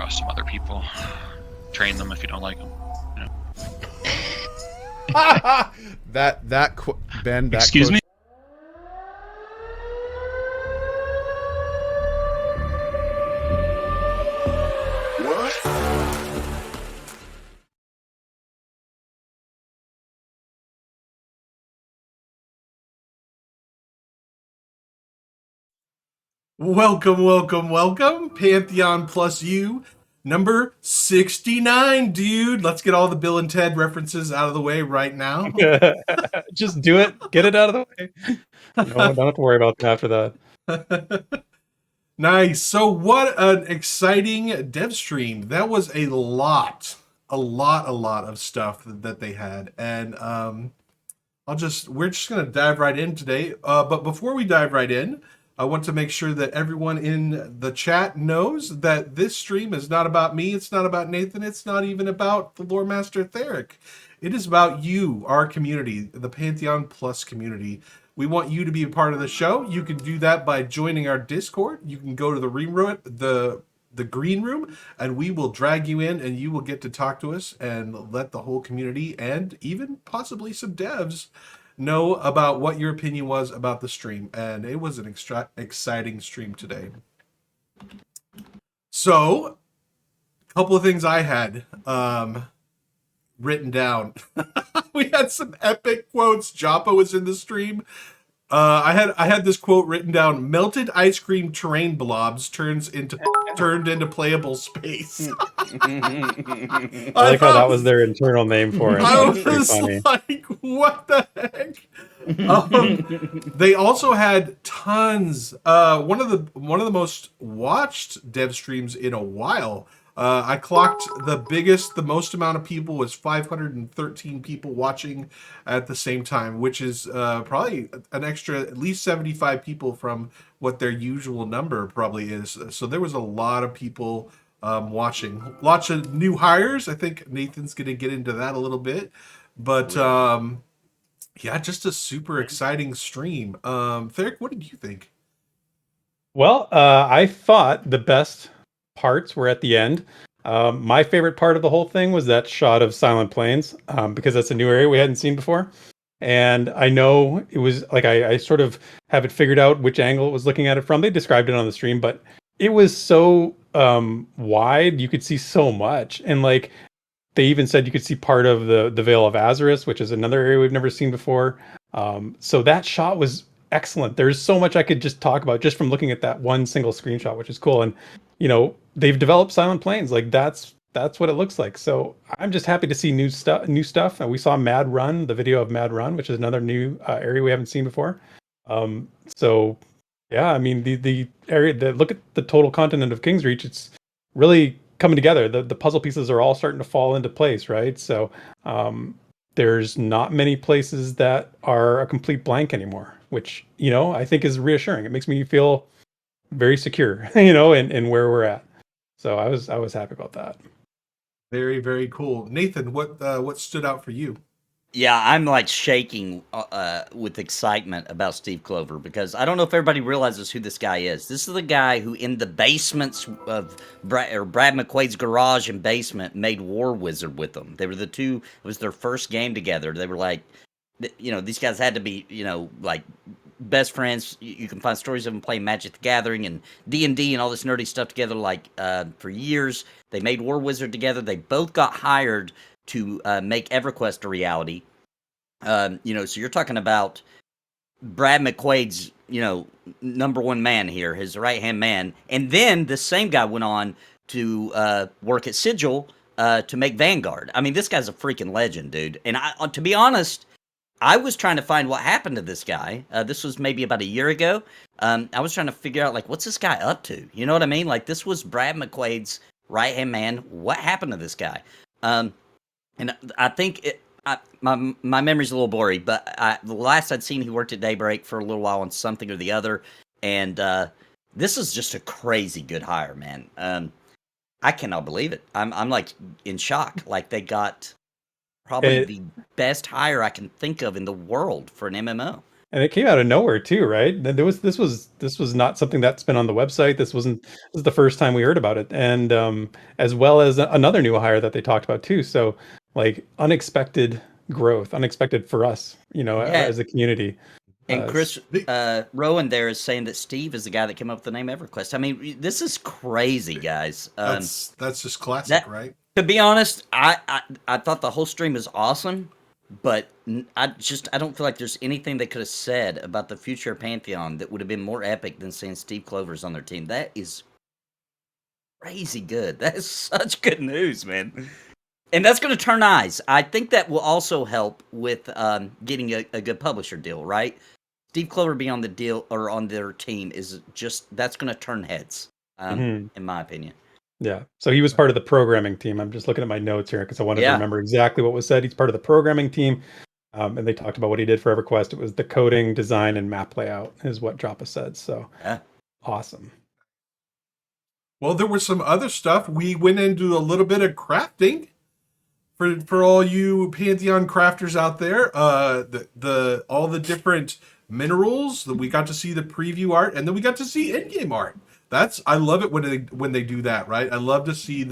across some other people. Train them if you don't like them. You know? Ben. That Excuse me. Welcome. Pantheon plus you, number 69, dude. Let's get all the Bill and Ted references out of the way right now. Just do it. Get it out of the way. No, don't have to worry about that after that. Nice. So what an exciting dev stream. That was a lot of stuff that they had. And we're just gonna dive right in today. But before we dive right in, I want to make sure that everyone in the chat knows that this stream is not about me, it's not about Nathan, it's not even about the Lore Master Therek. It is about you, our community, the Pantheon Plus community. We want you to be a part of the show. You can do that by joining our Discord. You can go to the green room, and we will drag you in, and you will get to talk to us and let the whole community and even possibly some devs know about what your opinion was about the stream. And it was an exciting stream today. So, a couple of things I had written down. We had some epic quotes. Joppa was in the stream. I had this quote written down: "Melted ice cream terrain blobs turned into playable space." I like how that was their internal name for it. I That's pretty was funny. like, what the heck? They also had tons. One of the most watched dev streams in a while. I clocked the most amount of people was 513 people watching at the same time, which is probably an extra at least 75 people from what their usual number probably is. So there was a lot of people watching. Lots of new hires. I think Nathan's going to get into that a little bit. But yeah, just a super exciting stream. Therek, what did you think? Well, I thought the best parts were at the end. My favorite part of the whole thing was that shot of Silent Plains, because that's a new area we hadn't seen before. And I know it was like I sort of have it figured out which angle it was looking at it from. They described it on the stream, but it was so wide, you could see so much. And like they even said you could see part of the Vale of Azarus, which is another area we've never seen before. So that shot was excellent. There's so much I could just talk about just from looking at that one single screenshot, which is cool. And you know, they've developed Silent Plains. Like that's what it looks like. So I'm just happy to see new stuff. And we saw Mad Run, the video of Mad Run, which is another new area we haven't seen before. So yeah, I mean the area that look at the total continent of Kingsreach, it's really coming together. The puzzle pieces are all starting to fall into place, right? So there's not many places that are a complete blank anymore, which, you know, I think is reassuring. It makes me feel very secure, you know, in where we're at. So I was happy about that. Very, very cool. Nathan, what stood out for you? Yeah, I'm like shaking with excitement about Steve Clover, because I don't know if everybody realizes who this guy is. This is the guy who, in the basements of Brad McQuaid's garage and basement, made War Wizard with them. They were the two. It was their first game together. They were like, you know, these guys had to be, you know, like best friends. You can find stories of them playing Magic the Gathering and D&D and all this nerdy stuff together, like for years. They made War Wizard together. They both got hired to make Everquest a reality. You know, so you're talking about Brad McQuaid's, you know, number one man here, his right-hand man. And then the same guy went on to work at Sigil to make Vanguard. I mean, this guy's a freaking legend, dude. And to be honest, I was trying to find what happened to this guy. This was maybe about a year ago. I was trying to figure out, like, what's this guy up to? You know what I mean? Like, this was Brad McQuaid's right-hand man. What happened to this guy? And I think my memory's a little blurry, but the last I'd seen, he worked at Daybreak for a little while on something or the other. And this is just a crazy good hire, man. I cannot believe it. I'm like in shock. Like, they got probably the best hire I can think of in the world for an MMO. And it came out of nowhere too, right? This was not something that's been on the website. This is the first time we heard about it, and as well as another new hire that they talked about too. So like unexpected growth, unexpected for us, Yeah. as a community. And Uh, Chris Rowan there is saying that Steve is the guy that came up with the name EverQuest. I mean, this is crazy, guys. That's just classic, that- right? To be honest, I thought the whole stream was awesome, but I don't feel like there's anything they could have said about the future of Pantheon that would have been more epic than saying Steve Clover's on their team. That is crazy good. That is such good news, man. And that's going to turn eyes. I think that will also help with getting a good publisher deal, right? Steve Clover being on the deal or on their team is that's going to turn heads, in my opinion. Yeah. So he was part of the programming team. I'm just looking at my notes here because I wanted to remember exactly what was said. He's part of the programming team. And they talked about what he did for EverQuest. It was the coding, design, and map layout is what Joppa said. So awesome. Well, there was some other stuff. We went into a little bit of crafting for all you Pantheon crafters out there. All the different minerals that we got to see the preview art, and then we got to see in-game art. I love it when they do that, right? I love to see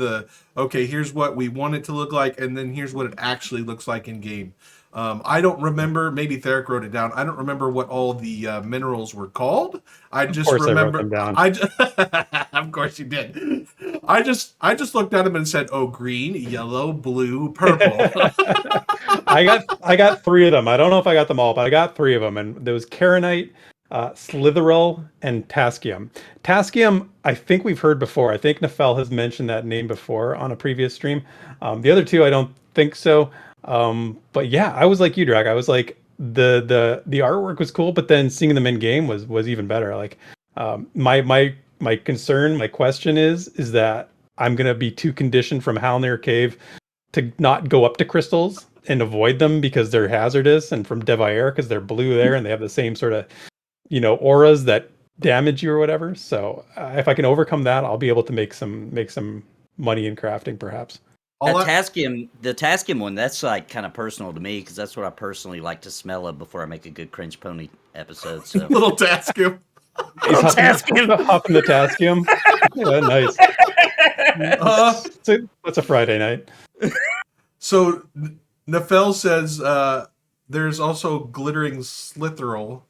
here's what we want it to look like, and then here's what it actually looks like in game. I don't remember, maybe Therek wrote it down. I don't remember what all the minerals were called. I just remember. I wrote them down. Of course you did. I just looked at them and said, "Oh, green, yellow, blue, purple." I got 3 of them. I don't know if I got them all, but I got 3 of them, and there was Karenite, Slitheril, and Tascium. Tascium, I think we've heard before. I think Nefel has mentioned that name before on a previous stream. The other 2, I don't think so. But yeah, I was like you, Draq. I was like the artwork was cool, but then seeing them in game was even better. Like my concern, my question is that I'm gonna be too conditioned from Halnir Cave to not go up to crystals and avoid them because they're hazardous, and from Devair because they're blue there and they have the same sort of auras that damage you or whatever. So if I can overcome that, I'll be able to make some money in crafting, perhaps. The Tascium one, that's like kind of personal to me because that's what I personally like to smell of before I make a good Cringe Pony episode. So Little Tascium. He's hopping the Tascium. Yeah, nice. That's a Friday night. So Nefel says there's also glittering Slitheril.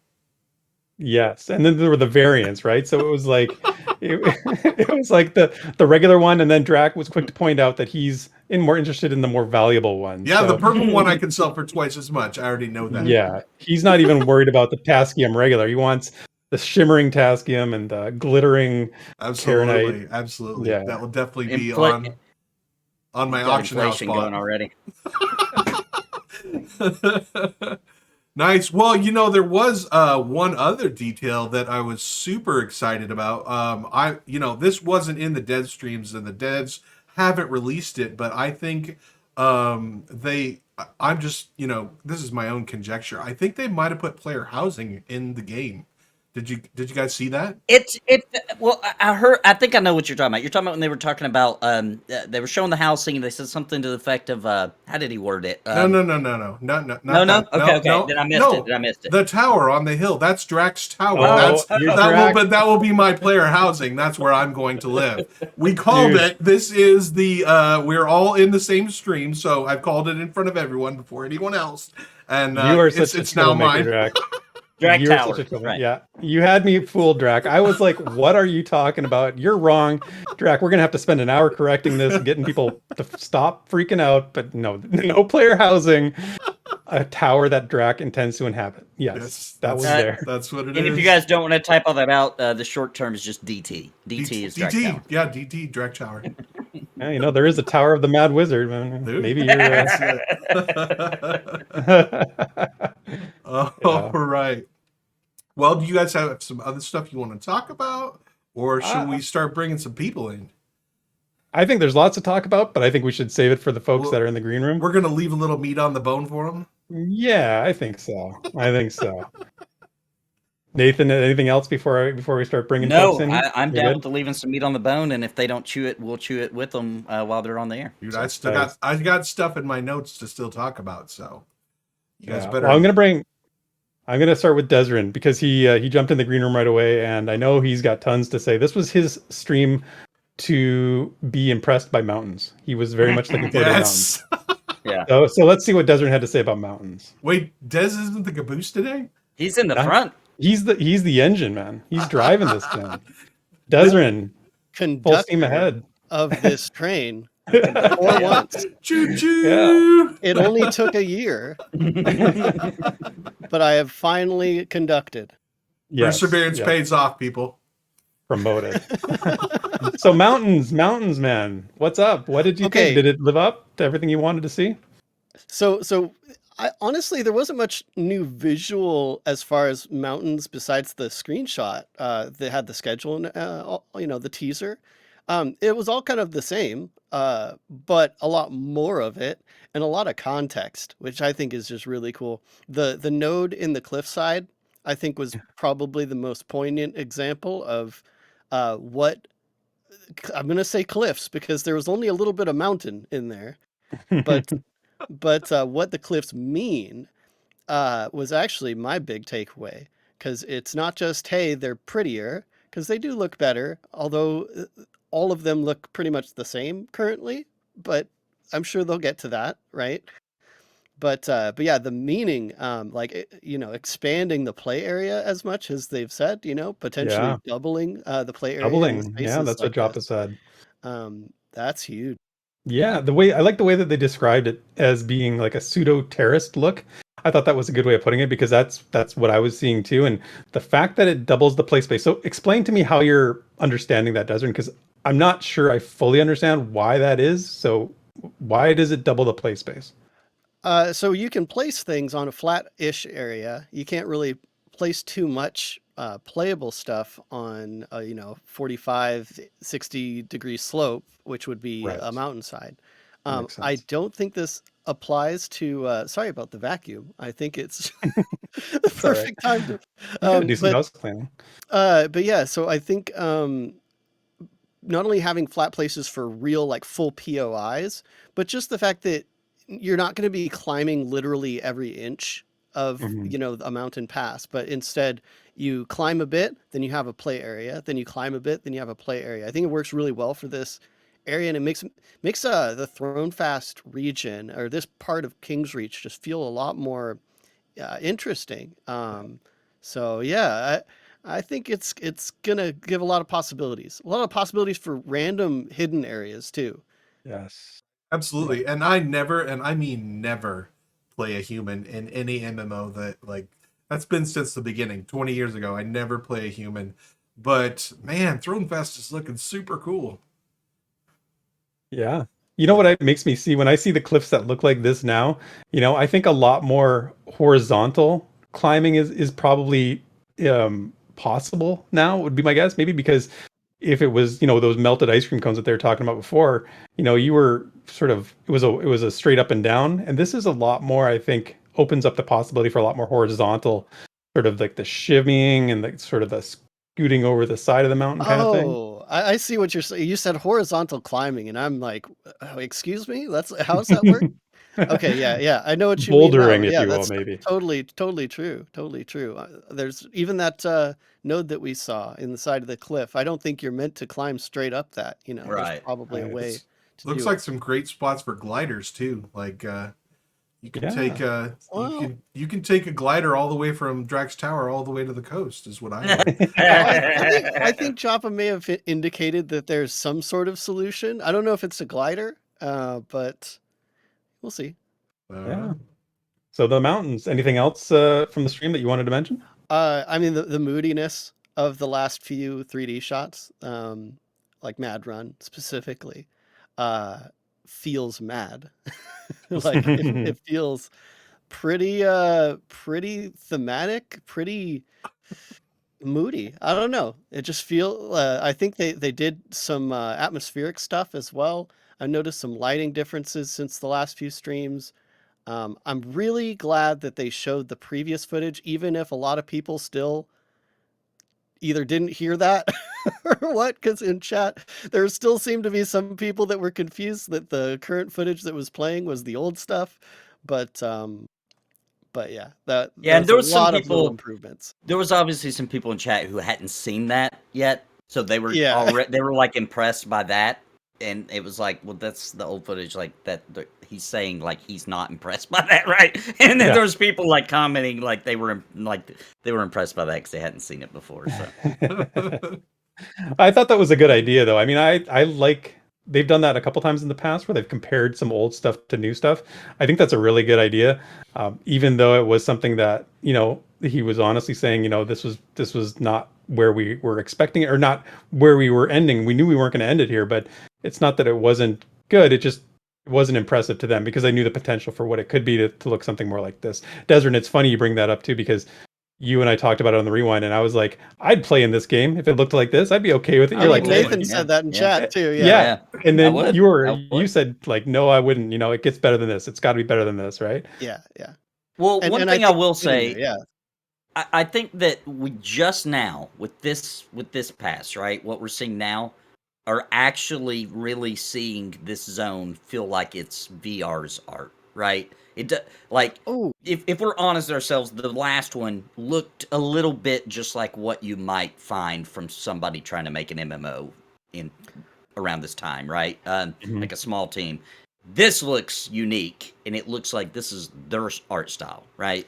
Yes, and then there were the variants, right? So it was like it was like the regular one, and then Draq was quick to point out that he's more interested in the more valuable one. Yeah, so, the purple one I can sell for twice as much. I already know that. Yeah, he's not even worried about the Tascium regular. He wants the shimmering Tascium and the glittering Absolutely, Karenite. absolutely. Yeah. That will definitely be on my auction house spot. going already. Nice. Well, there was one other detail that I was super excited about. This wasn't in the dev streams, and the devs haven't released it, but I think I'm just, this is my own conjecture. I think they might have put player housing in the game. Did you guys see that? Well, I think I know what you're talking about. You're talking about when they were talking about they were showing the housing and they said something to the effect of how did he word it? No. Okay. Then I missed it. The tower on the hill. That's Draq's tower. Oh, that will be my player housing. That's where I'm going to live. We called it. This is the we're all in the same stream, so I've called it in front of everyone before anyone else. And it's now mine. Draq. Draq Tower. Right. Yeah, you had me fooled, Draq. I was like, "What are you talking about? You're wrong, Draq. We're gonna have to spend an hour correcting this and getting people to stop freaking out." But no player housing, a tower that Draq intends to inhabit. Yes, that was there. That's what it is. And if you guys don't want to type all that out, the short term is just DT. DT is Draq Tower. Yeah, DT Draq Tower. Yeah, there is a Tower of the Mad Wizard. Dude. Maybe you're. All right. Well, do you guys have some other stuff you want to talk about, or should we start bringing some people in? I think there's lots to talk about, but I think we should save it for the folks that are in the green room. We're going to leave a little meat on the bone for them. Yeah, I think so. Nathan, anything else before we start bringing folks in? No, I'm down with leaving some meat on the bone, and if they don't chew it, we'll chew it with them while they're on the air. Dude, I got stuff in my notes to still talk about, so you guys better. Well, I'm I'm gonna start with Desrin because he jumped in the green room right away, and I know he's got tons to say. This was his stream to be impressed by mountains. He was very much looking forward to mountains. Yes. Yeah. So let's see what Desrin had to say about mountains. Wait, Dez isn't the caboose today? He's in the Yeah. front. He's the engine, man. He's driving this thing. Desrin, full steam Conductor ahead. of this train for once. Choo choo. It only took a year, but I have finally conducted. Yes, Perseverance yes. pays off, people. Promoted. So mountains, man. What's up? What did you Okay. think? Did it live up to everything you wanted to see? So honestly, there wasn't much new visual as far as mountains besides the screenshot. They had the schedule and the teaser. It was all kind of the same, but a lot more of it and a lot of context, which I think is just really cool. The node in the cliffside, I think, was probably the most poignant example of what I'm going to say cliffs because there was only a little bit of mountain in there, but what the cliffs mean was actually my big takeaway because it's not just, hey, they're prettier, because they do look better, although all of them look pretty much the same currently, but I'm sure they'll get to that, right? But yeah, the meaning, expanding the play area as much as they've said, potentially Yeah. doubling the play area. in Doubling. spaces Yeah, that's what like Joppa this. said. That's huge. Yeah, I like the way that they described it as being like a pseudo terraced look. I thought that was a good way of putting it because that's what I was seeing too. And the fact that it doubles the play space. So explain to me how you're understanding that, Desmond, because I'm not sure I fully understand why that is. So why does it double the play space? So you can place things on a flat-ish area. You can't really place too much playable stuff on a 45, 60 degree slope, which would be Right. a mountainside. Makes I sense. don't think this applies to. Sorry about the vacuum. I think it's the all right. perfect time to. You gotta do some But house cleaning. but yeah, so I think not only having flat places for real, like full POIs, but just the fact that you're not going to be climbing literally every inch of Mhm. a mountain pass, but instead you climb a bit, then you have a play area, then you climb a bit, then you have a play area. I think it works really well for this area, and it makes the Thronefast region, or this part of King's Reach, just feel a lot more interesting. So yeah, I think it's gonna give a lot of possibilities, for random hidden areas too. Yes. Absolutely. And I never, and I mean never, play a human in any MMO that's been since the beginning. 20 years ago, I never play a human. But man, Thronefest is looking super cool. Yeah. You know what it makes me see when I see the cliffs that look like this now? I think a lot more horizontal climbing is probably possible now, would be my guess. Maybe because if it was, those melted ice cream cones that they were talking about before, you were sort of it was a straight up and down. And this is a lot more, I think, opens up the possibility for a lot more horizontal, sort of like the shimmying and the sort of the scooting over the side of the mountain kind of thing. Oh, I see what you're saying. You said horizontal climbing, and I'm like, excuse me, how does that work? Okay, yeah, I know what you mean now. Bouldering, if Yeah, you will, that's maybe. totally true, totally true. There's even that node that we saw in the side of the cliff. I don't think you're meant to climb straight up that. There's Right. probably a Right. way to Looks do like it. some great spots for gliders too. Like you can Yeah. take Well- you can take a glider all the way from Draq's Tower all the way to the coast is what I heard. I think Joppa may have indicated that there's some sort of solution. I don't know if it's a glider, but we'll see. Yeah. So the mountains. Anything else from the stream that you wanted to mention? I mean, the moodiness of the last few 3D shots, like Mad Run specifically, feels mad. Like it feels pretty thematic, pretty moody. I don't know. It just I think they did some atmospheric stuff as well. I noticed some lighting differences since the last few streams. I'm really glad that they showed the previous footage, even if a lot of people still either didn't hear that or what, because in chat, there still seemed to be some people that were confused that the current footage that was playing was the old stuff. But But yeah, Yeah, and that's there a was some lot of little people. improvements. There was obviously some people in chat who hadn't seen that yet, so they were Yeah. already like impressed by that, and it was like, well, that's the old footage, like that. He's saying like he's not impressed by that, right? And then Yeah. there was people like commenting like they were impressed by that because they hadn't seen it before. So I thought that was a good idea, though. I mean, I like they've done that a couple times in the past where they've compared some old stuff to new stuff. I think that's a really good idea, even though it was something that he was honestly saying, this was not where we were expecting it, or not where we were ending. We knew we weren't going to end it here, but it's not that it wasn't good. It wasn't impressive to them because I knew the potential for what it could be to look something more like this. Desert, it's funny you bring that up too, because you and I talked about it on the rewind, and I was like, I'd play in this game if it looked like this. I'd be okay with it. I You're think like, Nathan "Eh, said that in yeah. chat too. Yeah. yeah. And I then would. you I would. said like, no, I wouldn't. It gets better than this. It's got to be better than this, right? Yeah. Yeah. Well, And one and thing I think will getting there, say, yeah. I think that we just now with this pass, right? What we're seeing now are actually really seeing this zone feel like it's VR's art, right? Like Oh, if we're honest with ourselves, the last one looked a little bit just like what you might find from somebody trying to make an MMO in around this time, right? Mhm. Like a small team. This looks unique, and it looks like this is their art style, right?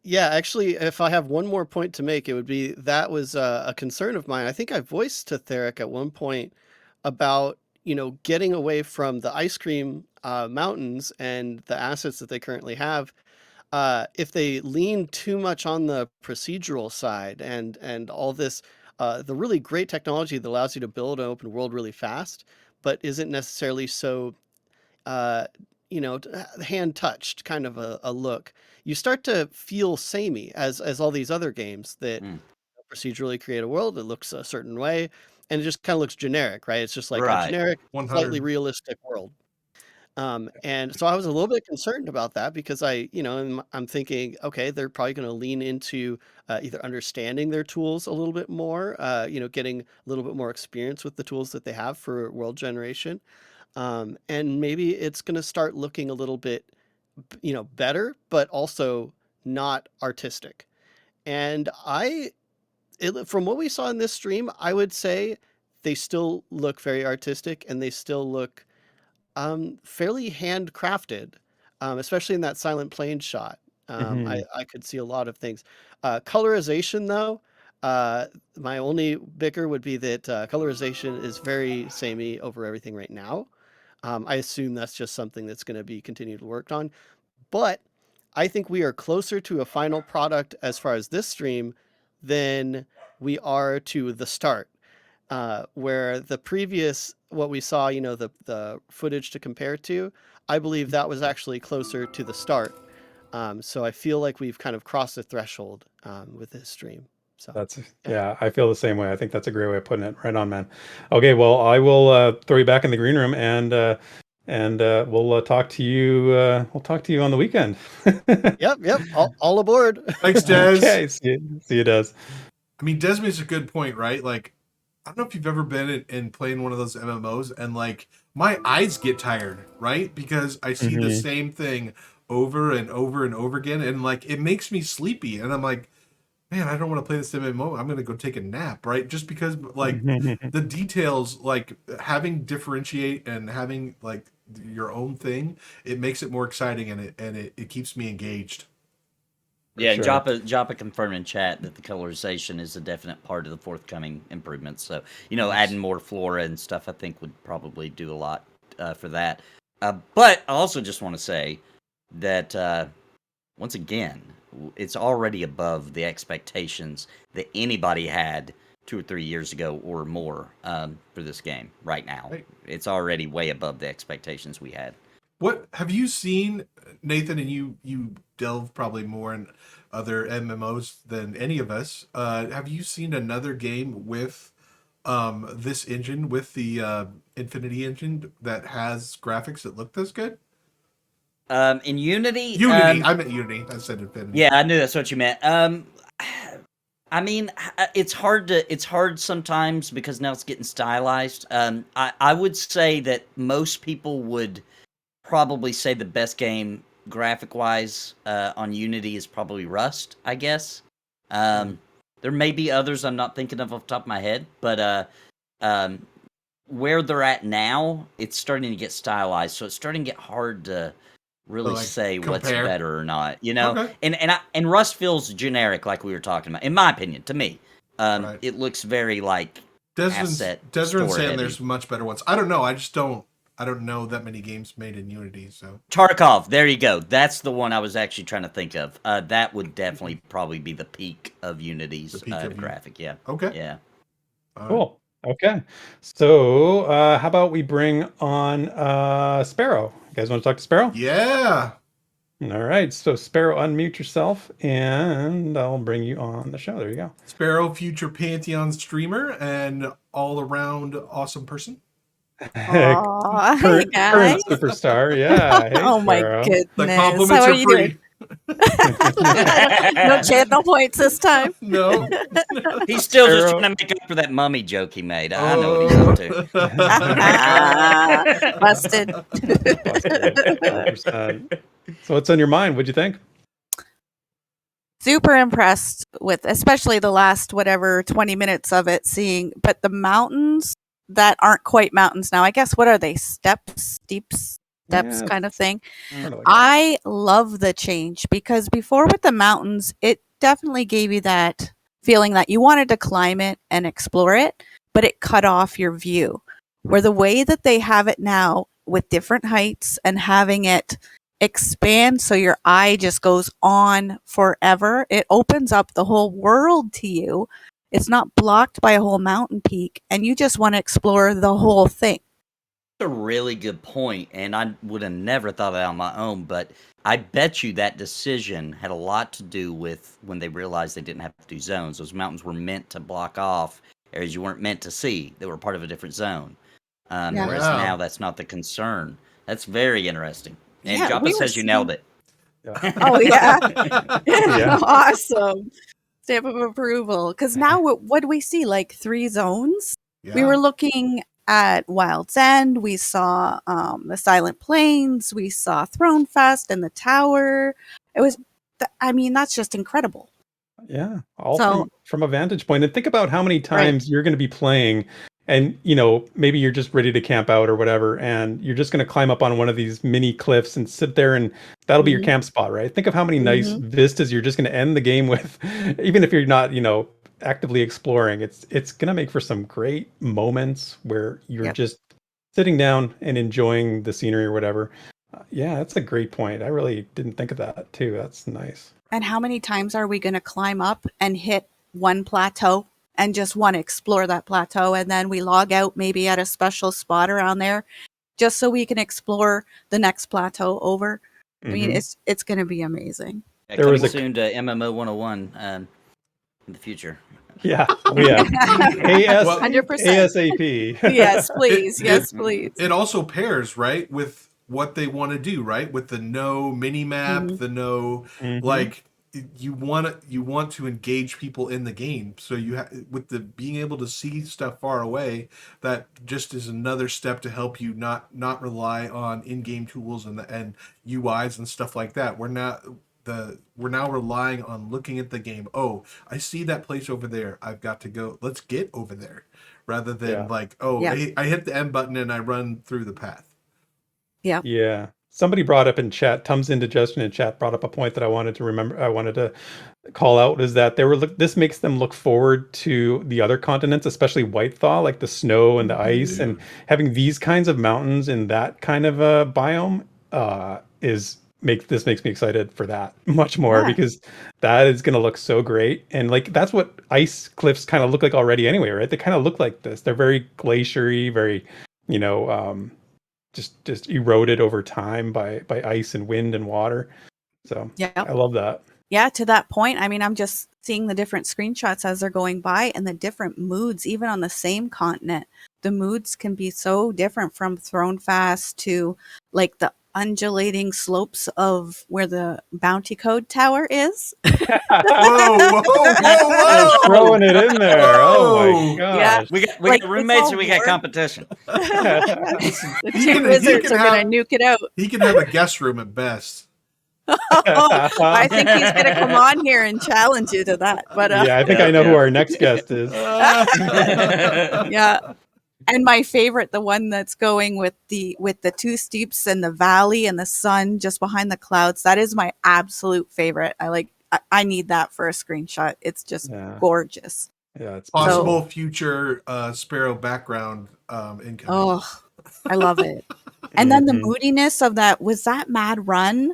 yeah. Actually, if I have one more point to make, it would be that was a concern of mine. I think I voiced to Therek at one point about getting away from the ice cream mountains and the assets that they currently have. If they lean too much on the procedural side and all this, the really great technology that allows you to build an open world really fast, but isn't necessarily so uh, hand touched kind of a look, you start to feel samey as all these other games that Mm. procedurally create a world that looks a certain way, and it just kind of looks generic, right? It's just like a Right. generic, 100. slightly realistic world. And so I was a little bit concerned about that because I'm thinking, okay, they're probably going to lean into either understanding their tools a little bit more, getting a little bit more experience with the tools that they have for world generation. And maybe it's going to start looking a little bit, better, but also not artistic. And from what we saw in this stream, I would say they still look very artistic and they still look fairly handcrafted, especially in that silent plane shot. Mhm. I could see a lot of things. Colorization, though, my only bicker would be that colorization is very samey over everything right now. I assume that's just something that's going to be continued to work on. But I think we are closer to a final product as far as this stream than we are to the start. Where the previous, what we saw, the footage to compare to, I believe that was actually closer to the start. So I feel like we've kind of crossed the threshold with this stream. So Yeah, I feel the same way. I think that's a great way of putting it. Right on, man. Okay, well, I will throw you back in the green room, and we'll talk to you. We'll talk to you on the weekend. yep, all aboard. Thanks, Des. Okay, see you, Des. I mean, Des makes a good point, right? Like, I don't know if you've ever been in playing one of those MMOs, and like my eyes get tired, right? Because I see the Mhm. same thing over and over and over again, and like it makes me sleepy, and I'm like, man, I don't want to play this MMO. I'm gonna go take a nap, right? Just because like the details, like having differentiate and having like your own thing, it makes it more exciting, and it keeps me engaged. Yeah, and sure. Joppa confirmed in chat that the colorization is a definite part of the forthcoming improvements. So, Nice. adding more flora and stuff, I think, would probably do a lot for that. But I also just want to say that, once again, it's already above the expectations that anybody had 2 or 3 years ago or more for this game right now. Right. It's already way above the expectations we had. What have you seen, Nathan? And you delve probably more in other MMOs than any of us. Have you seen another game with this engine, with the Infinity engine, that has graphics that look this good? In Unity, Unity. I meant Unity. I said Infinity. yeah, I knew that's what you meant. I mean, it's hard sometimes because now it's getting stylized. I would say that most people would probably say the best game graphic-wise on Unity is probably Rust, I guess. There may be others I'm not thinking of off the top of my head, but where they're at now, it's starting to get stylized, so it's starting to get hard to really say what's compare. better or not, you know. Okay. And Rust feels generic, like we were talking about, in my opinion. To me, Right. it looks very like Desmond's asset saying store-heavy. there's much better ones. I don't know. I don't know that many games made in Unity. So Tarkov, there you go. That's the one I was actually trying to think of. That would definitely probably be the peak of Unity's graphic. Yeah. Okay. Yeah. Cool. Okay. So how about we bring on Sparrow? You guys want to talk to Sparrow? Yeah. All right. So Sparrow, unmute yourself, and I'll bring you on the show. There you go. Sparrow, future Pantheon streamer and all around awesome person. Aw, hey current guys. superstar. Yeah. Hey, Oh my Sparrow. goodness. The How compliments are are you free. doing? No channel points this time. No. He's still just Sparrow. trying to make up for that mummy joke he made. I know what he's up to. Busted. 100%. So what's on your mind? What'd you think? Super impressed with especially the last 20 minutes of it, but the mountains that aren't quite mountains now. I guess what are they? Steps Yeah. kind of thing. Sort of like I love the change because before with the mountains, it definitely gave you that feeling that you wanted to climb it and explore it, but it cut off your view. Where the way that they have it now with different heights and having it expand so your eye just goes on forever, it opens up the whole world to you. It's not blocked by a whole mountain peak, and you just want to explore the whole thing. That's a really good point, and I would have never thought of that on my own, but I bet you that decision had a lot to do with when they realized they didn't have to do zones. Those mountains were meant to block off areas you weren't meant to see. They were part of a different zone. Whereas Wow. now that's not the concern. That's very interesting. And Yeah, Joppa we were says you nailed it. Oh, yeah. Yeah. Awesome. Stamp of approval. Because now what do we see? Like 3 zones? We were looking at Wild's End. We saw the Silent Plains. We saw Thronefest and the Tower. It was, that's just incredible. Yeah, all So- from a vantage point. And think about how many times you're going to be playing and, maybe you're just ready to camp out or whatever, and you're just going to climb up on one of these mini cliffs and sit there, and that'll be your camp spot, right? Think of how many nice vistas you're just going to end the game with, even if you're not, actively exploring. It's going to make for some great moments where you're just sitting down and enjoying the scenery or whatever. Yeah, that's a great point. I really didn't think of that too. That's nice. And how many times are we going to climb up and hit one plateau and just want to explore that plateau, and then we log out maybe at a special spot around there just so we can explore the next plateau over? I mean, it's going to be amazing. Yeah, There coming was soon to MMO 101 in the future. Yeah. Oh, yeah. 100%. ASAP. Yes, please. Yes, please. It also pairs, right, with what they want to do, right? With the no mini map, the no like you want to engage people in the game. So with the being able to see stuff far away, that just is another step to help you not rely on in-game tools and UIs and stuff like that. We're now relying on looking at the game. Oh, I see that place over there. I've got to go. Let's get over there, rather than I hit the M button and I run through the path. Yeah. Yeah. Somebody brought up in chat, Tom's Indigestion in chat brought up a point that I wanted to call out, is that this makes them look forward to the other continents, especially White Thaw, like the snow and the ice, and having these kinds of mountains in that kind of a biome makes me excited for that much more, because that is going to look so great. And like, that's what ice cliffs kind of look like already anyway, right? They kind of look like this. They're very glaciary, very, just eroded over time by ice and wind and water. So I love that. Yeah, to that point, I mean, I'm just seeing the different screenshots as they're going by, and the different moods, even on the same continent. The moods can be so different, from Thronefest to like the undulating slopes of where the Bounty Code Tower is. Whoa! Throwing it in there. Oh my gosh. Yeah. We Like, got roommates it's and we got all competition. The two wizards are going to nuke it out. He can have a guest room at best. I think he's going to come on here and challenge you to that. But Yeah, I think I know who our next guest is. yeah. And my favorite, the one that's going with the two steeps and the valley and the sun just behind the clouds. That is my absolute favorite. I need that for a screenshot. It's just gorgeous. Yeah, it's Possible future Sparrow background incoming. Oh, I love it. And then the moodiness of that, was that Mad Run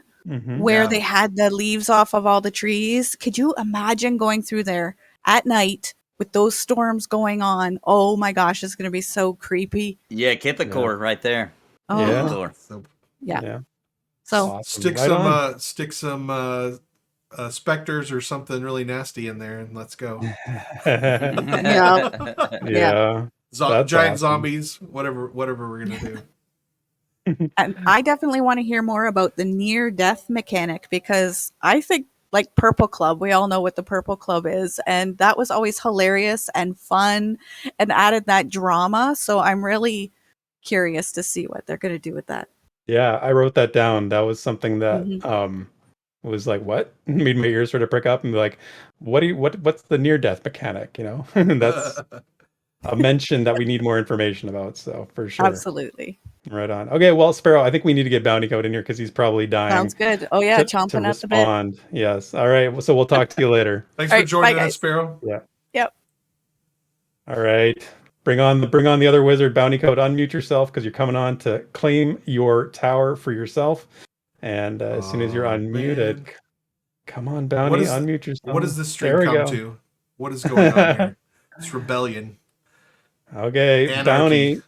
where they had the leaves off of all the trees? Could you imagine going through there at night with those storms going on? Oh my gosh, it's going to be so creepy. Yeah, Kithakor right there. Oh, yeah. So awesome. Stick some specters or something really nasty in there, and let's go. Yeah. Giant zombies, whatever we're gonna do. And I definitely want to hear more about the near death mechanic, because I think like Purple Club, we all know what the Purple Club is, and that was always hilarious and fun and added that drama. So I'm really curious to see what they're going to do with that. Yeah, I wrote that down. That was something that was like, what? Made my ears sort of prick up and be like, what's the near death mechanic? You know, that's a mention that we need more information about. So for sure. Absolutely. Right on. Okay, well, Sparrow, I think we need to get Bounty Code in here because he's probably dying. Sounds good. Oh yeah, chomping at the bit. Yes. All right. So we'll talk to you later. Thanks for joining us, Sparrow. Yeah. Yep. All right. Bring on the other wizard, Bounty Code. Unmute yourself because you're coming on to claim your tower for yourself. And as soon as you're unmuted, come on, Bounty, unmute yourself. What does this stream come to? What is going on here? It's rebellion. Okay, Anarchy.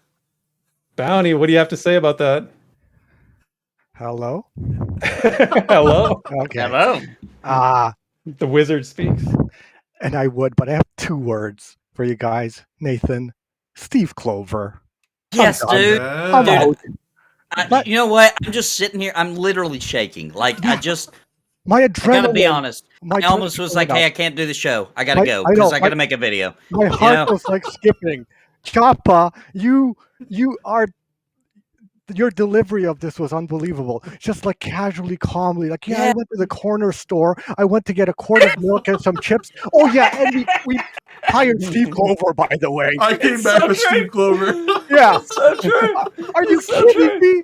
Bounty, what do you have to say about that? Hello? Hello? Okay. Hello. The wizard speaks. And I would, but I have 2 words for you guys. Nathan, Steve Clover. Yes, dude. I'm Dude, out. you know what? I'm just sitting here. I'm literally shaking. Like, my I adrenaline. gotta be honest. My I almost was like, hey, I can't do the show. I gotta go I know, because I gotta make a video. My heart was like skipping. Choppa, you are. Your delivery of this was unbelievable. Just like casually, calmly, like, I went to the corner store. I went to get a quart of milk and some chips. Oh yeah, and we hired Steve Clover, by the way. I came back with Steve Clover. Yeah, It's so true. Are you kidding me?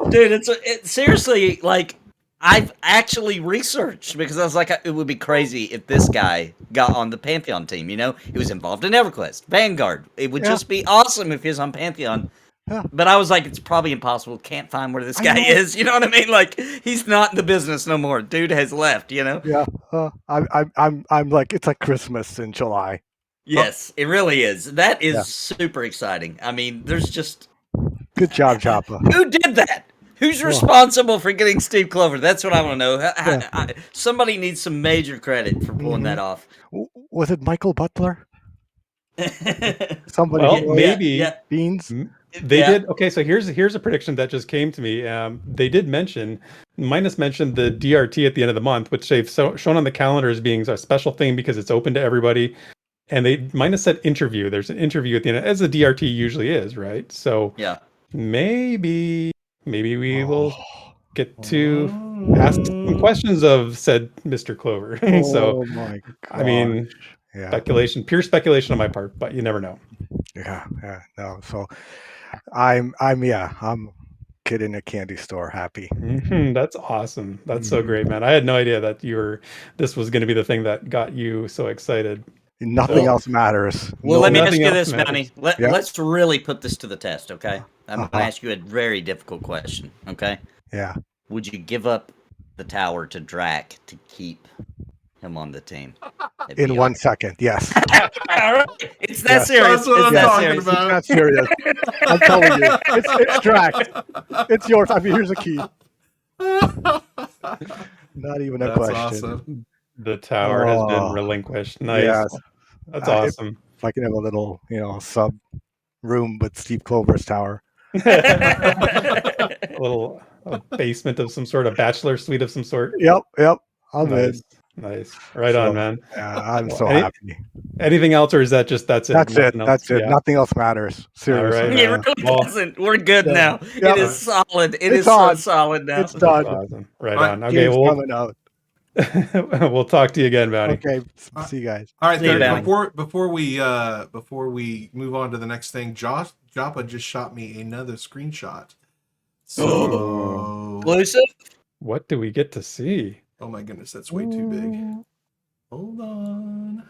Dude, it's seriously like I've actually researched because I was like, it would be crazy if this guy got on the Pantheon team. You know, he was involved in Everquest, Vanguard. It would just be awesome if he was on Pantheon. Yeah. But I was like, it's probably impossible. Can't find where this guy is. You know what I mean? Like, he's not in the business no more. Dude has left. You know? Yeah. I'm like, it's like Christmas in July. Yes, it really is. That is super exciting. I mean, there's just good job, Choppa. Who did that? Who's responsible for getting Steve Clover? That's what I want to know. Somebody needs some major credit for pulling that off. Was it Michael Butler? Somebody. Well, maybe Beans. They did. Okay, so here's a prediction that just came to me. They did mention, Minus mentioned the DRT at the end of the month, which they've shown on the calendar as being a special thing because it's open to everybody. And they Minus said interview. There's an interview at the end, as a DRT usually is, right? So maybe we will get to ask some questions of said Mr. Clover. So, my gosh. I mean, speculation, pure speculation on my part, but you never know. No. So, I'm kid in a candy store happy. That's awesome. That's so great, man. I had no idea that this was going to be the thing that got you so excited. Nothing else matters. Well, let me ask you this, Manny. Let's really put this to the test, okay? I'm going to ask you a very difficult question, okay? Yeah. Would you give up the tower to Draq to keep him on the team? In 1 second, yes. It's that serious. That's what I'm talking about. It's that serious. I'm telling you. It's Draq. It's yours. I mean, here's a key. Not even a question. Awesome. The tower has been relinquished. Nice. Yes. That's awesome. If I can have a little, sub room with Steve Clover's tower. A basement of some sort, a bachelor suite of some sort. Yep. I'm in. Nice. Right on, man. Yeah, I'm Well, so happy. Anything else, or is that just that's it? That's it. Nothing else? That's it. Yeah. Nothing else matters. Seriously. right. It really Well, doesn't. We're good yeah. now. Yep. It is solid. It It's is so on. solid now. It's done. Awesome. Right All right, on. Okay, Game's well, coming out. we'll talk to you again, Bounty. Okay. See you guys. All right, See you, Therek, Bounty. before we move on to the next thing, Joppa just shot me another screenshot. So, Exclusive? What do we get to see? oh my goodness, that's way too big. Hold on.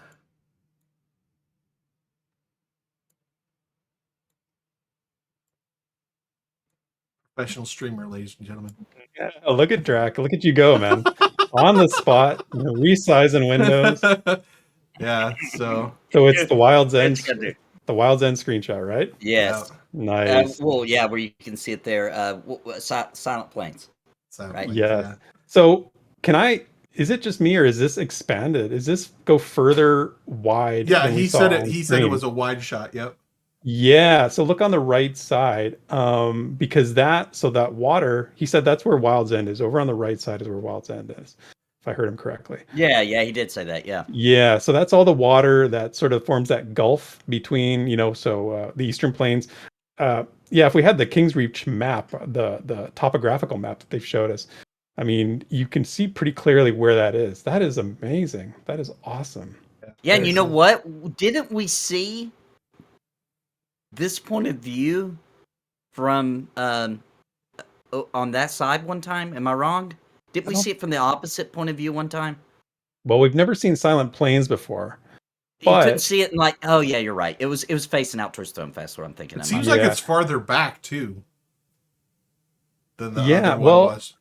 Professional streamer, ladies and gentlemen. Yeah, look at Draq. Look at you go, man. On the spot, resizing windows. Yeah, so So it's the Wild's End, It's good, dude. the Wild's End screenshot, right? Yes. Nice. Well, yeah, where you can see it there. Silent Plains. sounds Right. like, Yes. So is it just me, or is this expanded? Is this go further wide? Yeah, than we he saw said it. on He said it screen? was a wide shot. Yep. Yeah. So look on the right side, because that water. He said that's where Wild's End is. Over on the right side is where Wild's End is, if I heard him correctly. Yeah, he did say that. Yeah. Yeah. So that's all the water that sort of forms that gulf between, the Eastern Plains. Yeah. If we had the King's Reach map, the topographical map that they've showed us, I mean, you can see pretty clearly where that is. That is amazing. That is awesome. Yeah, and you know what? Didn't we see this point of view from on that side one time? Am I wrong? Didn't we see it from the opposite point of view one time? Well, we've never seen Silent Plains before. You couldn't But see it in oh yeah, you're right. It was facing out towards Stonefest. What I'm thinking. It Am I seems wrong? like Yeah. it's farther back too than the Yeah, other one well, was.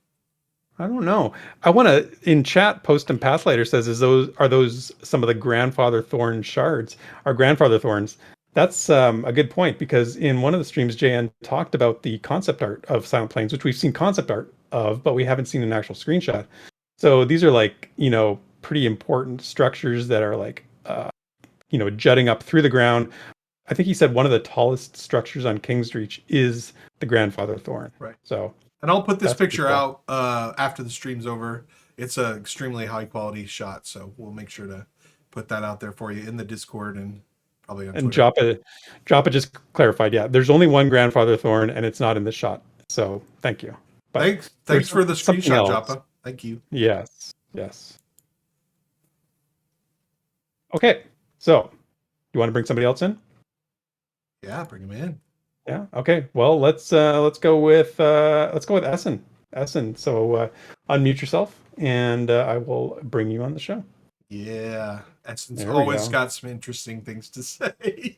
I don't know. I want to in chat. Post and Pathlighter says, are those some of the grandfather thorn shards? Our grandfather thorns. That's a good point, because in one of the streams, JN talked about the concept art of Silent Plains, which we've seen concept art of, but we haven't seen an actual screenshot. So these are pretty important structures that are jutting up through the ground. I think he said one of the tallest structures on King's Reach is the grandfather thorn. Right. So. And I'll put this That's pretty picture cool. out after the stream's over. It's an extremely high quality shot, so we'll make sure to put that out there for you in the Discord and probably on And Twitter. Joppa just clarified, yeah, there's only one grandfather thorn, and it's not in this shot. So thank you. But Thanks there's for the something screenshot, else. Joppa. Thank you. Yes. Okay, so you want to bring somebody else in? Yeah, bring him in. Yeah. Okay. Well, let's go with Essen. Essen. So unmute yourself, and I will bring you on the show. Yeah, Essence There we always go. got some interesting things to say.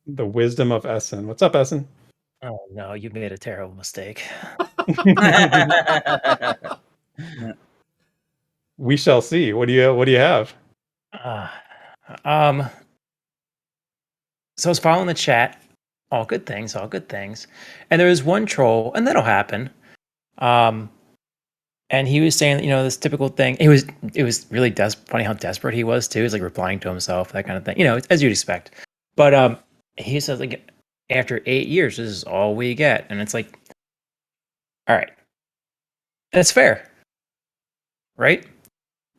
The wisdom of Essen. What's up, Essen? Oh no, you made a terrible mistake. We shall see. What do you have? So I was following the chat. All good things, all good things. And there was one troll, and that'll happen. And he was saying, this typical thing. It was really funny how desperate he was too. He was like replying to himself, that kind of thing. As you'd expect. But he says like, after 8 years, this is all we get, and it's like, all right, that's fair, right?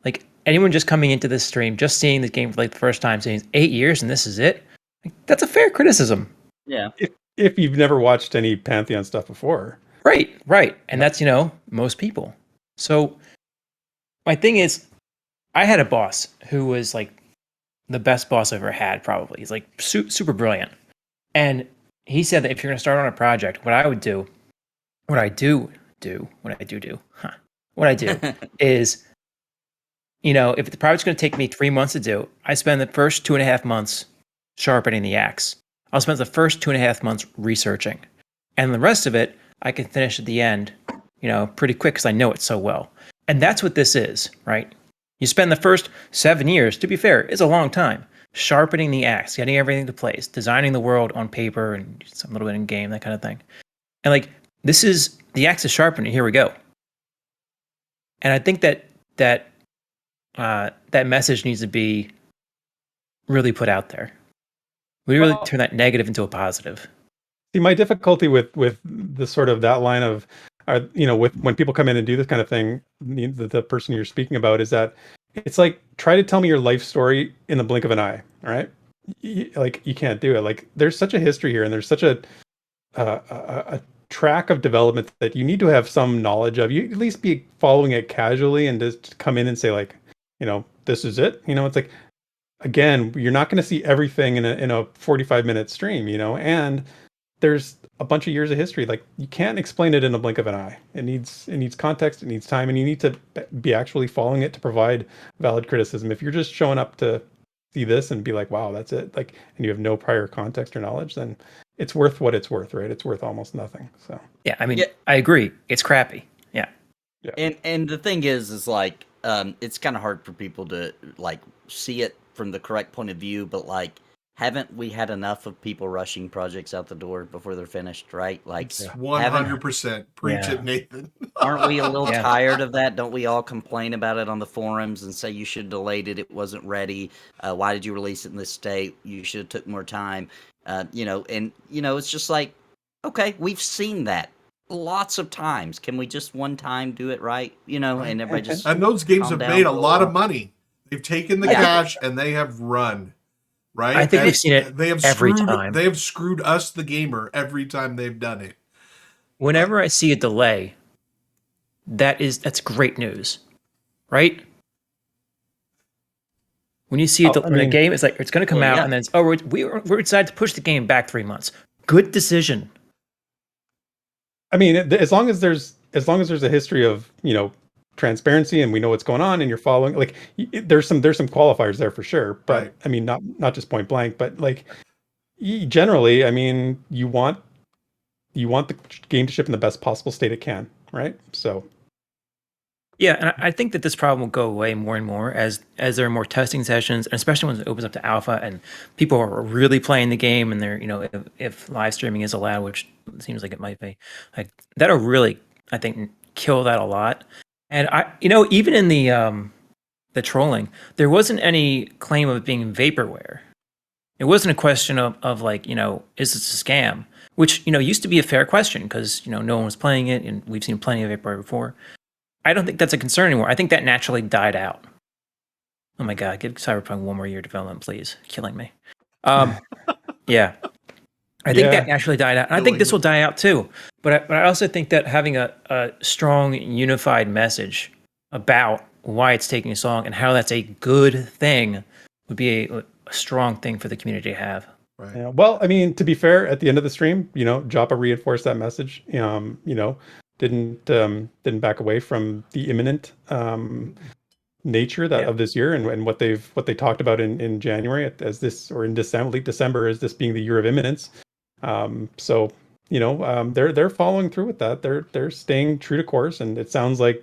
Like anyone just coming into this stream, just seeing the game for like the first time, saying 8 years and this is it. Like, that's a fair criticism. Yeah. If you've never watched any Pantheon stuff before. Right. And that's, most people. So my thing is, I had a boss who was like the best boss I've ever had, probably. He's like super brilliant. And he said that if you're going to start on a project, what I do is, if the project's going to take me 3 months to do, I spend the first 2.5 months sharpening the axe. I'll spend the first 2.5 months researching. And the rest of it, I can finish at the end, pretty quick because I know it so well. And that's what this is, right? You spend the first 7 years, to be fair, it's a long time, sharpening the axe, getting everything to place, designing the world on paper and some little bit in game, that kind of thing. And like, this is, the axe is sharpened, and here we go. And I think that message needs to be really put out there. We really turn that negative into a positive. See, my difficulty with the sort of that line of are, with when people come in and do this kind of thing, the person you're speaking about is that it's like, try to tell me your life story in the blink of an eye. All right. Like, you can't do it. Like, there's such a history here, and there's such a track of development that you need to have some knowledge of. You at least be following it casually, and just come in and say, like, this is it. It's like, again, you're not going to see everything in a 45-minute stream, and there's a bunch of years of history. Like, you can't explain it in a blink of an eye. It needs context, it needs time, and you need to be actually following it to provide valid criticism. If you're just showing up to see this and be like, wow, that's it, like, and you have no prior context or knowledge, then it's worth what it's worth, right? It's worth almost nothing. So Yeah, I mean, I agree. It's crappy. Yeah. And the thing is like, it's kind of hard for people to like see it from the correct point of view, but like, haven't we had enough of people rushing projects out the door before they're finished, right? Like, 100%. Preach it, Nathan. aren't we a little tired of that? Don't we all complain about it on the forums and say you should have delayed it? It wasn't ready. Why did you release it in this state? You should have took more time. It's just like, okay, we've seen that lots of times. Can we just one time do it right? And everybody just and those games have calm made a down. lot of money. They've taken the cash and they have run. Right? I think we've seen it every time. They have screwed us, the gamer, every time they've done it. Whenever I see a delay, that's great news, right? When you see when a game is like, it's going to come out, and then it's, we're decided to push the game back 3 months. Good decision. I mean, as long as there's a history of transparency, and we know what's going on, and you're following, like, there's some qualifiers there for sure, but right. I mean, not just point blank, but like, generally, I mean, you want the game to ship in the best possible state it can, right? So yeah, and I think that this problem will go away more and more as there are more testing sessions, and especially when it opens up to alpha and people are really playing the game, and they're if live streaming is allowed, which seems like it might be, like, that'll really, I think, kill that a lot. And even in the trolling, there wasn't any claim of it being vaporware. It wasn't a question of like, is this a scam? Which, used to be a fair question because, no one was playing it, and we've seen plenty of vaporware before. I don't think that's a concern anymore. I think that naturally died out. Oh my God, give Cyberpunk one more year development, please. Killing me. Yeah. I think that naturally died out. And I think this will die out too. But I also think that having a strong, unified message about why it's taking so long and how that's a good thing would be a strong thing for the community to have. Right. Yeah. Well, I mean, to be fair, at the end of the stream, Joppa reinforced that message. Didn't back away from the imminent nature of this year, and what they talked about in January as this, or in December, late December, as this being the year of imminence. So they're following through with that. They're staying true to course, and it sounds like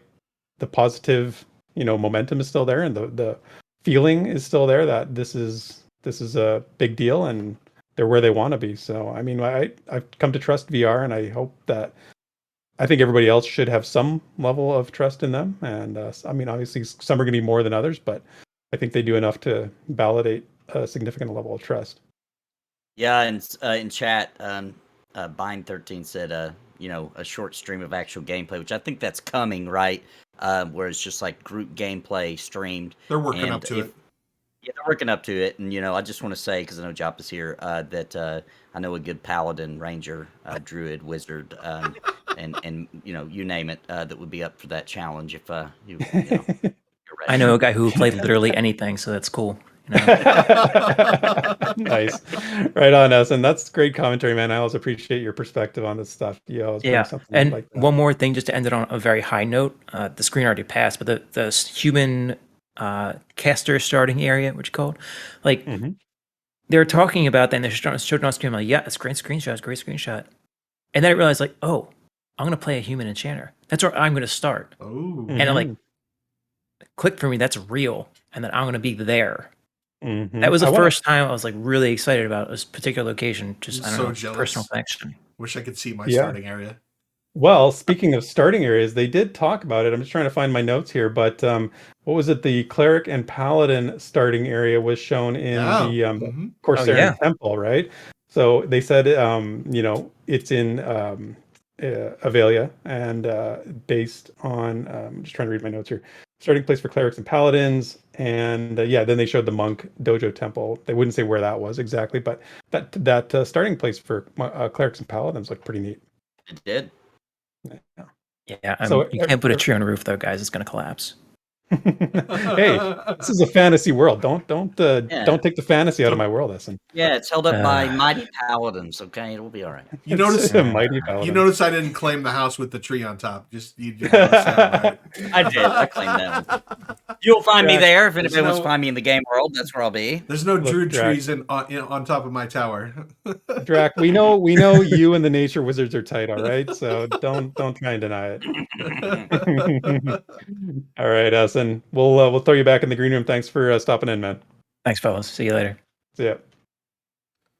the positive momentum is still there, and the feeling is still there that this is a big deal, and they're where they want to be. So I mean, I've come to trust VR, and I think everybody else should have some level of trust in them. And I mean, obviously some are going to be more than others, but I think they do enough to validate a significant level of trust. Yeah, and in chat, Bind13 said, a short stream of actual gameplay, which I think that's coming, right? Where it's just like group gameplay streamed. They're working up to it. Yeah, they're working up to it, and I just want to say, because I know Jop is here, that I know a good paladin, ranger, druid, wizard, and you name it, that would be up for that challenge if you're ready. I know a guy who played literally anything, so that's cool. Nice, right on us, and that's great commentary, man. I always appreciate your perspective on this stuff. You always bring something and like that. One more thing, just to end it on a very high note. The screen already passed, but the human caster starting area, which you called, like, they're talking about that, and they're showing on screen, like, yeah, it's great screenshot. And then I realized, like, oh, I'm gonna play a human enchanter. That's where I'm gonna start. Oh, and it, like, clicked for me. That's real, and then I'm gonna be there. That was the first time I was like really excited about this particular location. Just I don't know, jealous. Personal connection. Wish I could see my starting area. Well, speaking of starting areas, they did talk about it. I'm just trying to find my notes here, but what was it? The cleric and paladin starting area was shown in the Corsair Temple, right? So they said, it's in Avelia, and based on I'm just trying to read my notes here. Starting place for clerics and paladins, and then they showed the monk dojo temple. They wouldn't say where that was exactly, but that starting place for clerics and paladins looked pretty neat. It did. Yeah. Yeah, So you can't put a tree on a roof though, guys. It's going to collapse. Hey, this is a fantasy world. Don't take the fantasy out of my world, Essen. Yeah, it's held up by mighty paladins. Okay, it'll be all right. You notice a mighty paladin. You notice I didn't claim the house with the tree on top. Just you did notice that, right? I did. I claimed that one. You'll find me there if anybody wants to no- find me in the game world. That's where I'll be. There's no druid Draq. trees on top of my tower. Draq, we know you and the nature wizards are tight, all right? So don't try and deny it. All right, Essen. We'll throw you back in the green room. Thanks for stopping in, man. Thanks, fellas. See you later. See ya.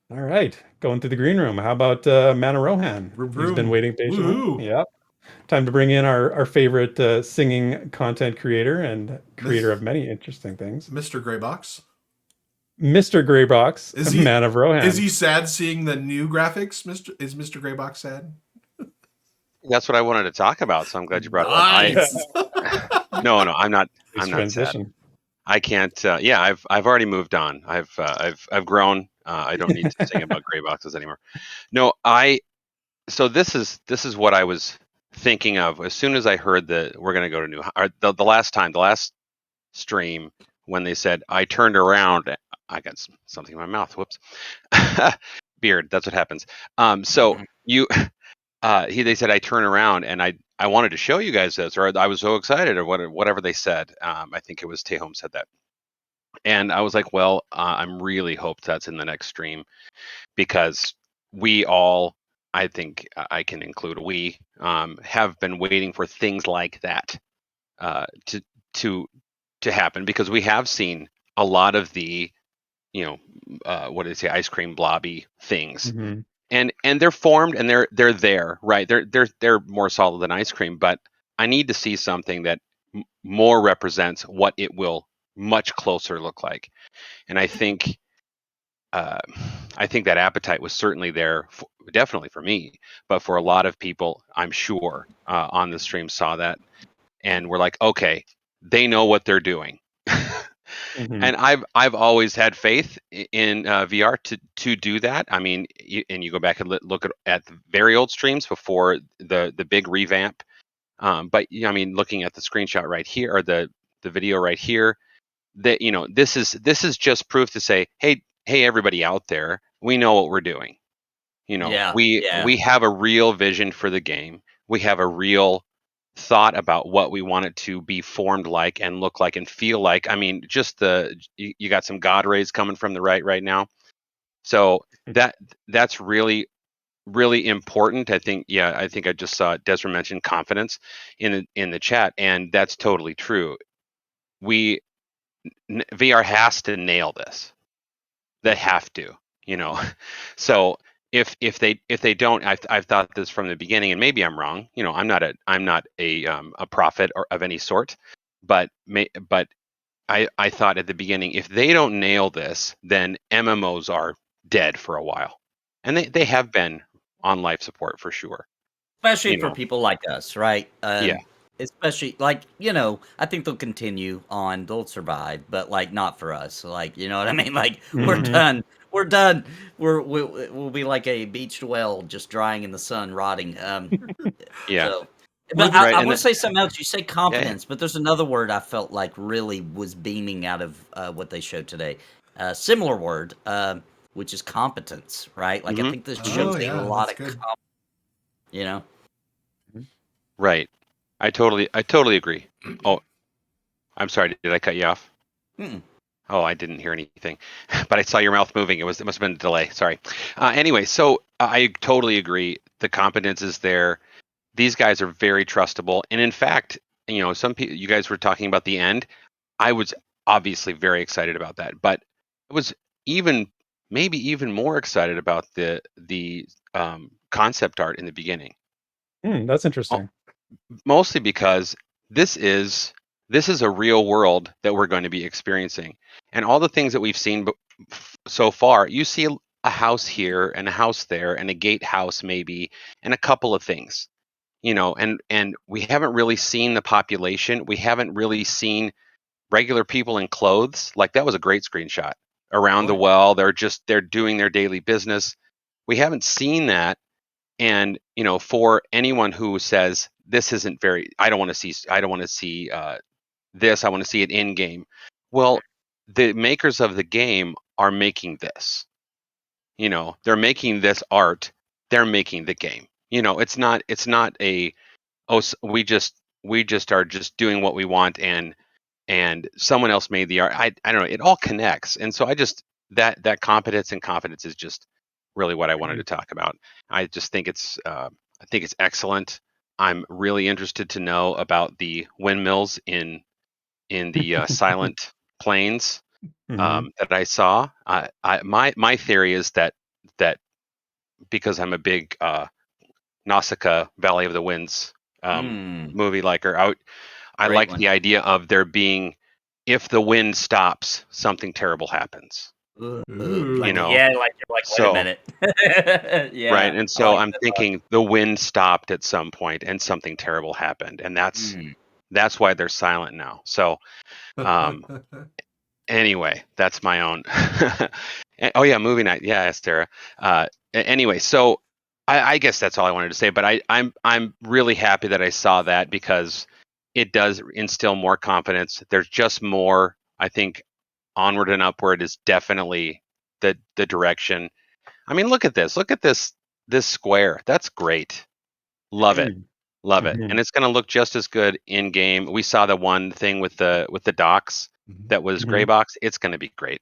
All right, going to the green room. How about Mana Rohan? Vroom, Who's been vroom. waiting patiently? Woohoo. Yep. Time to bring in our favorite singing content creator and creator of many interesting things, Mr. Greybox. Mr. Greybox, Is he- Man of Rohan. Is he sad seeing the new graphics? Is Mr. Greybox sad? That's what I wanted to talk about, so I'm glad you brought it Nice. up. No, I'm not. Nice I'm not sad. transition. I can't. I've already moved on. I've grown. I don't need to sing about gray boxes anymore. No, So this is what I was thinking of as soon as I heard that we're going to go to new. Or the last stream when they said I turned around. I got something in my mouth. Whoops. Beard. That's what happens. So you. They said I turn around, and I wanted to show you guys this, or I was so excited, or whatever they said. I think it was Tehom said that, and I was like, well, I'm really hope that's in the next stream, because we all, I think I can include we, have been waiting for things like that to happen, because we have seen a lot of the, what do they say, ice cream blobby things. Mm-hmm. And they're formed, and they're there, right? They're more solid than ice cream, but I need to see something that more represents what it will much closer look like. And I think that appetite was certainly there, definitely for me, but for a lot of people, I'm sure, on the stream saw that and were like, okay, they know what they're doing. Mm-hmm. And I've always had faith in VR to do that. I mean, and you go back and look at the very old streams before the big revamp. But I mean, looking at the screenshot right here, or the video right here, that this is just proof to say, hey everybody out there, we know what we're doing. We have a real vision for the game. We have a real thought about what we want it to be formed like and look like and feel like. I mean, just you got some God rays coming from the right now. So that's really, really important. I think I just saw Desmond mention confidence in the chat, and that's totally true. VR has to nail this. They have to, So if they don't, I've thought this from the beginning, and maybe I'm wrong. I'm not a prophet or of any sort, but I thought at the beginning, if they don't nail this, then MMOs are dead for a while, and they have been on life support for sure. Especially for people like us, right? Yeah. Especially I think they'll continue on, they'll survive, but not for us. You know what I mean? Mm-hmm. We're done. We'll be like a beached well, just drying in the sun, rotting. Yeah. So, but Right, I and want to say something else. You say confidence, but there's another word I felt like really was beaming out of what they showed today. Similar word, which is competence, right? I think this shows a lot of competence, Right. I totally agree. Oh, I'm sorry. Did I cut you off? Mm-mm. Oh, I didn't hear anything, but I saw your mouth moving. It must have been a delay. Sorry. Anyway, so I totally agree. The competence is there. These guys are very trustable, and in fact, some people. You guys were talking about the end. I was obviously very excited about that, but I was maybe even more excited about the concept art in the beginning. That's interesting. Mostly because this is a real world that we're going to be experiencing, and all the things that we've seen so far. You see a house here and a house there and a gatehouse maybe and a couple of things, and we haven't really seen the population. We haven't really seen regular people in clothes. Like that was a great screenshot around the well. They're doing their daily business. We haven't seen that. And for anyone who says this isn't very, I don't want to see this. I want to see it in game. Well, the makers of the game are making this. They're making this art. They're making the game. It's not a we just are just doing what we want, and someone else made the art. I don't know. It all connects, and so I just that competence and confidence is just really what I wanted to talk about. I just think it's excellent. I'm really interested to know about the windmills in the silent plains that I saw. My theory is that because I'm a big Nausicaa Valley of the Winds movie liker, I Great like one. the idea of there being, if the wind stops, something terrible happens. Ooh. Yeah, like you're like, So- wait a minute. Yeah. Right, and so I like I'm that thought. thinking the wind stopped at some point and something terrible happened, and that's why they're silent now. So anyway, that's my own. Oh yeah, movie night. Yeah, Estera. Anyway, so I guess that's all I wanted to say. But I'm really happy that I saw that, because it does instill more confidence. There's just more. I think onward and upward is definitely the direction. I mean, look at this. Look at this square. That's great. Love it. Love it. And it's going to look just as good in game. We saw the one thing with the docks that was gray box. It's going to be great.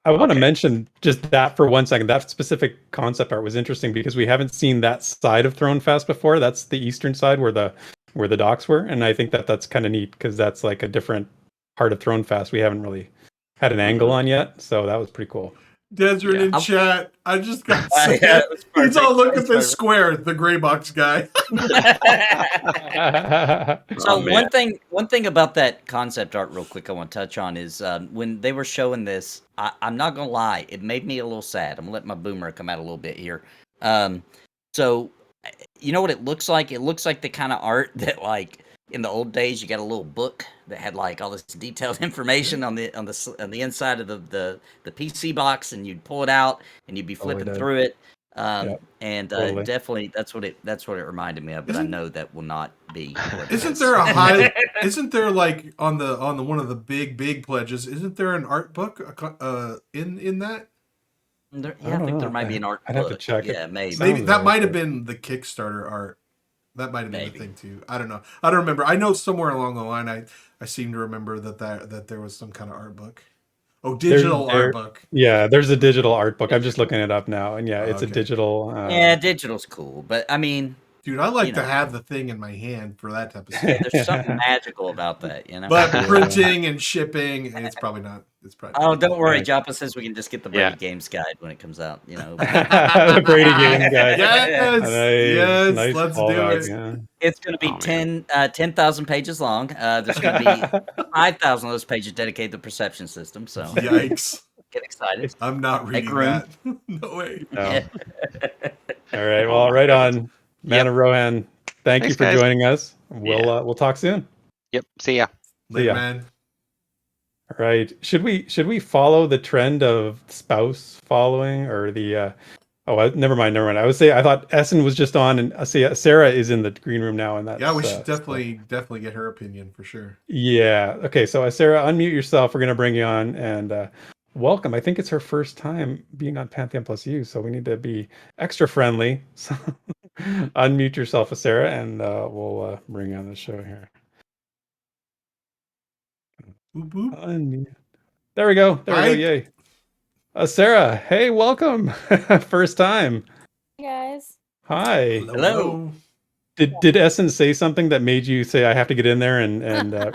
I want to Okay. mention just that for 1 second. That specific concept art was interesting because we haven't seen that side of Throne Fest before. That's the eastern side where the docks were, and I think that's kind of neat because that's like a different part of Throne Fest we haven't really had an angle on yet. So that was pretty cool. Desert in chat. I just got sad. Yeah, it was He's all, perfect. look That at was this square, the gray box guy. So man. one thing about that concept art, real quick, I want to touch on is when they were showing this. I'm not gonna lie, it made me a little sad. I'm gonna let my boomer come out a little bit here. So you know what it looks like? It looks like the kind of art that, like, in the old days, you got a little book that had like all this detailed information on the inside of the PC box, and you'd pull it out and you'd be flipping through it. And totally. definitely that's what it reminded me of. But I know that will not be. What it Isn't is. there a high? Isn't there, like, on the one of the big pledges? Isn't there an art book in that? I think there might be an art I'd book. have to check it. Yeah, maybe. Maybe Sounds that right, might have but- been the Kickstarter art. That might have been Maybe. the thing too. I don't know. I don't remember. I know somewhere along the line, I seem to remember that there was some kind of art book. Oh, digital art book. Yeah, there's a digital art book. I'm just looking it up now, and yeah, it's a Okay. digital. Yeah, digital's cool, but I mean, Dude, I like you to know. have the thing in my hand for that type of stuff. yeah, there's something magical about that, you know. But printing and shipping, it's probably not. It's probably. Oh, don't worry. Right. Joppa says we can just get the Brady Games guide when it comes out. You know, the Brady Games guy. Yes, Nice, yes, let's do callback, it. yeah. it's going to be 10,000 pages long. There's going to be 5,000 of those pages dedicated to the perception system. So Yikes! get excited. I'm not reading room. that. No way. No. Yeah. All right. Well, right on, Man of Rohan. Thank Thanks, you for guys. joining us. We'll talk soon. Yep. See ya. Later, ya. man. All right. Should we follow the trend of spouse following or the? Never mind. I would say I thought Essen was just on, and Sarah is in the green room now, and that's Yeah, we should definitely get her opinion for sure. Yeah. Okay. So Sarah, unmute yourself. We're gonna bring you on and welcome. I think it's her first time being on Pantheon Plus U, so we need to be extra friendly. So unmute yourself, Sarah, and we'll bring you on the show here. Boop, boop. Unmute. There we go. There we go. Yay. Sarah, hey, welcome. First time. Hey guys. Hi. Hello. Did Essen say something that made you say I have to get in there and No,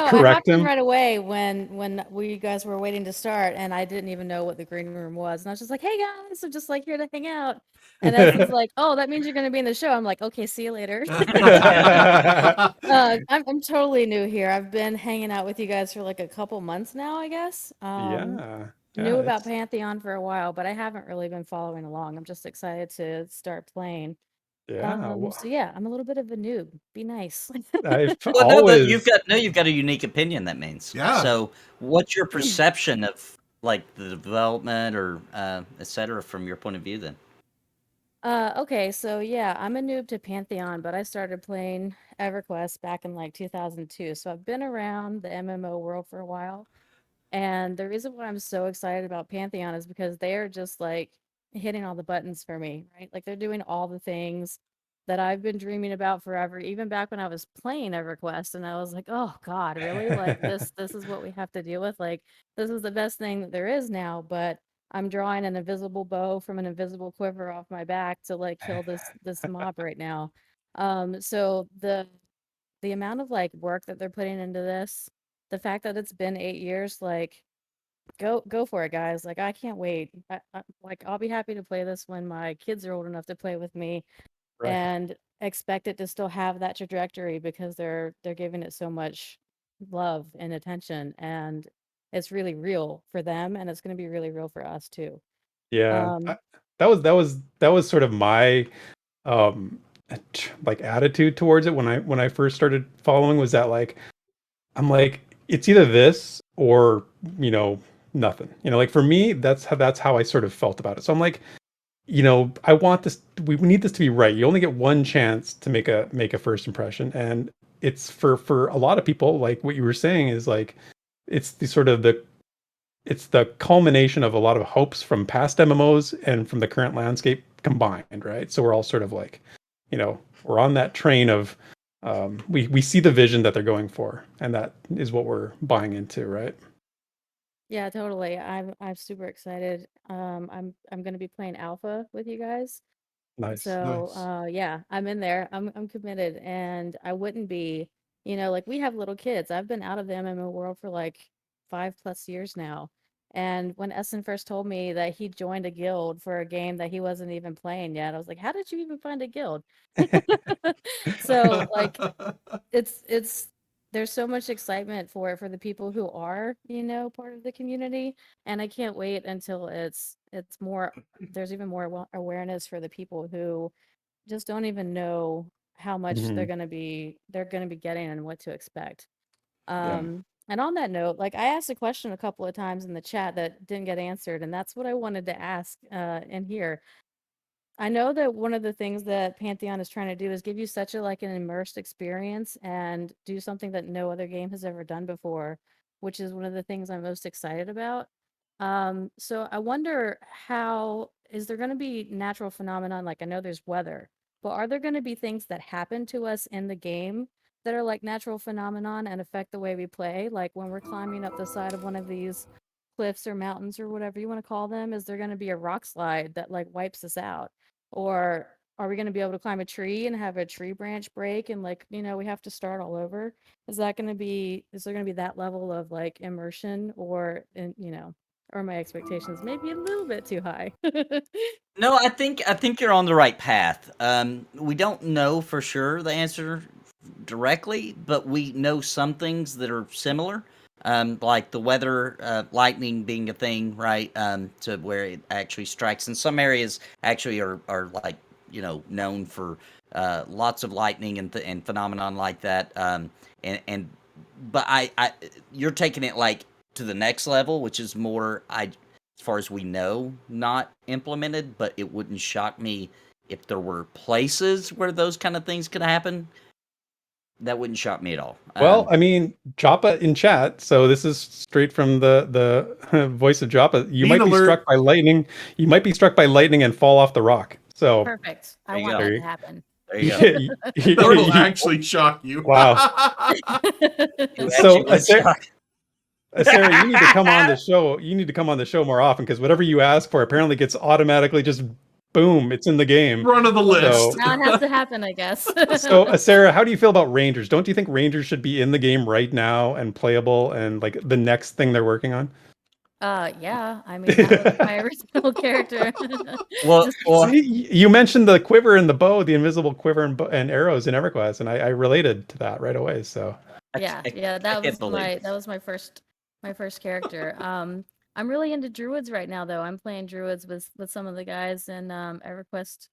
I correct hopped in him? right away when we guys were waiting to start, and I didn't even know what the green room was, and I was just like, "Hey guys, I'm just like here to hang out." And Essen's like, "Oh, that means you're going to be in the show." I'm like, "Okay, see you later." I'm totally new here. I've been hanging out with you guys for like a couple months now, I guess. Knew about Pantheon for a while, but I haven't really been following along. I'm just excited to start playing. Yeah, So yeah, I'm a little bit of a noob. Be nice. I've Well, no, but you've always got a unique opinion. That means. Yeah. So, what's your perception of like the development or et cetera from your point of view then? Okay, so yeah, I'm a noob to Pantheon, but I started playing EverQuest back in like 2002. So I've been around the MMO world for a while. And the reason why I'm so excited about Pantheon is because they're just like hitting all the buttons for me, right? Like they're doing all the things that I've been dreaming about forever, even back when I was playing EverQuest and I was like, "Oh God, really? Like this is what we have to deal with? Like this is the best thing that there is now, but I'm drawing an invisible bow from an invisible quiver off my back to like kill this mob right now." So the amount of like work that they're putting into this, the fact that it's been 8 years, like go for it, guys. Like I can't wait. Like I'll be happy to play this when my kids are old enough to play with me, right. and expect it to still have that trajectory because they're giving it so much love and attention, and it's really real for them, and it's going to be really real for us too. Yeah, Um, that was sort of my um like attitude towards it when I first started following, was that like I'm like, it's either this or, you know, nothing. You know, like for me, that's how I sort of felt about it. So I'm like, you know, I want this, we need this to be right. You only get one chance to make a first impression. And it's for a lot of people, like what you were saying is like it's the sort of it's the culmination of a lot of hopes from past MMOs and from the current landscape combined, right? So we're all sort of like, you know, we're on that train of we see the vision that they're going for, and that is what we're buying into, right? yeah, totally. I'm super excited. I'm going to be playing alpha with you guys. Nice. So, Nice. yeah, I'm in there. I'm committed, and I wouldn't be, like we have little kids. I've been out of the MMO world for like 5+ years now. And when Essen first told me that he joined a guild for a game that he wasn't even playing yet, I was like, "How did you even find a guild?" So, like, it's there's so much excitement for it for the people who are, part of the community, and I can't wait until it's more there's even more awareness for the people who just don't even know how much Mhm. they're gonna be getting and what to expect. Yeah. And on that note, like I asked a question a couple of times in the chat that didn't get answered, and that's what I wanted to ask in here. I know that one of the things that Pantheon is trying to do is give you such a like an immersed experience and do something that no other game has ever done before, which is one of the things I'm most excited about. So I wonder, how is there going to be natural phenomenon? Like I know there's weather, but are there going to be things that happen to us in the game that are like natural phenomenon and affect the way we play? Like when we're climbing up the side of one of these cliffs or mountains or whatever you want to call them, is there going to be a rock slide that like wipes us out? Or are we gonna be able to climb a tree and have a tree branch break and like, we have to start all over? Is there gonna be that level of like immersion, or my expectations maybe a little bit too high? No, I think you're on the right path. We don't know for sure the answer directly, but we know some things that are similar. Like the weather, lightning being a thing, right? To where it actually strikes. In some areas, actually are like known for lots of lightning and phenomenon like that. And but you're taking it like to the next level, which is more as far as we know, not implemented. But it wouldn't shock me if there were places where those kind of things could happen. That wouldn't shock me at all. Well, I mean, Joppa in chat. So this is straight from the voice of Joppa. You Bean might be alert. struck by lightning. You might be struck by lightning and fall off the rock. So Perfect. I There you want go. that there to you, happen. There you go. That'll actually shock you. wow. You So actually would shock. Sarah, you need to come on the show. You need to come on the show more often, because whatever you ask for apparently gets automatically just boom. It's in the game. Front of the list. Now it has to happen, I guess. So, Sarah, how do you feel about Rangers? Don't you think Rangers should be in the game right now and playable and like the next thing they're working on? Yeah, I mean, that was my original character. Well, Just well, You mentioned the quiver and the bow, the invisible quiver and arrows in EverQuest, and I related to that right away. So, yeah, I that can't was believe it. my first character. I'm really into druids right now though. I'm playing druids with some of the guys in EverQuest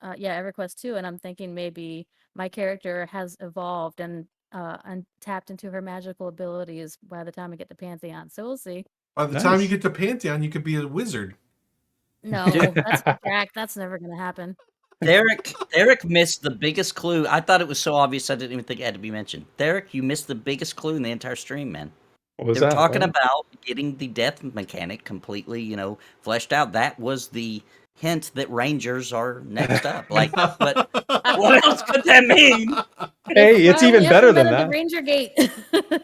EverQuest 2, and I'm thinking maybe my character has evolved and tapped into her magical abilities by the time I get to Pantheon. So we'll see. By the time you get to Pantheon, you could be a wizard. No, that's Draq. That's never gonna happen. Therek missed the biggest clue. I thought it was so obvious I didn't even think it had to be mentioned. Therek, you missed the biggest clue in the entire stream, man. What was they were that? talking What? about getting the death mechanic completely, fleshed out. That was the hint that Rangers are next up. Like, but what else could that mean? Hey, it's even better than that. The Ranger Gate.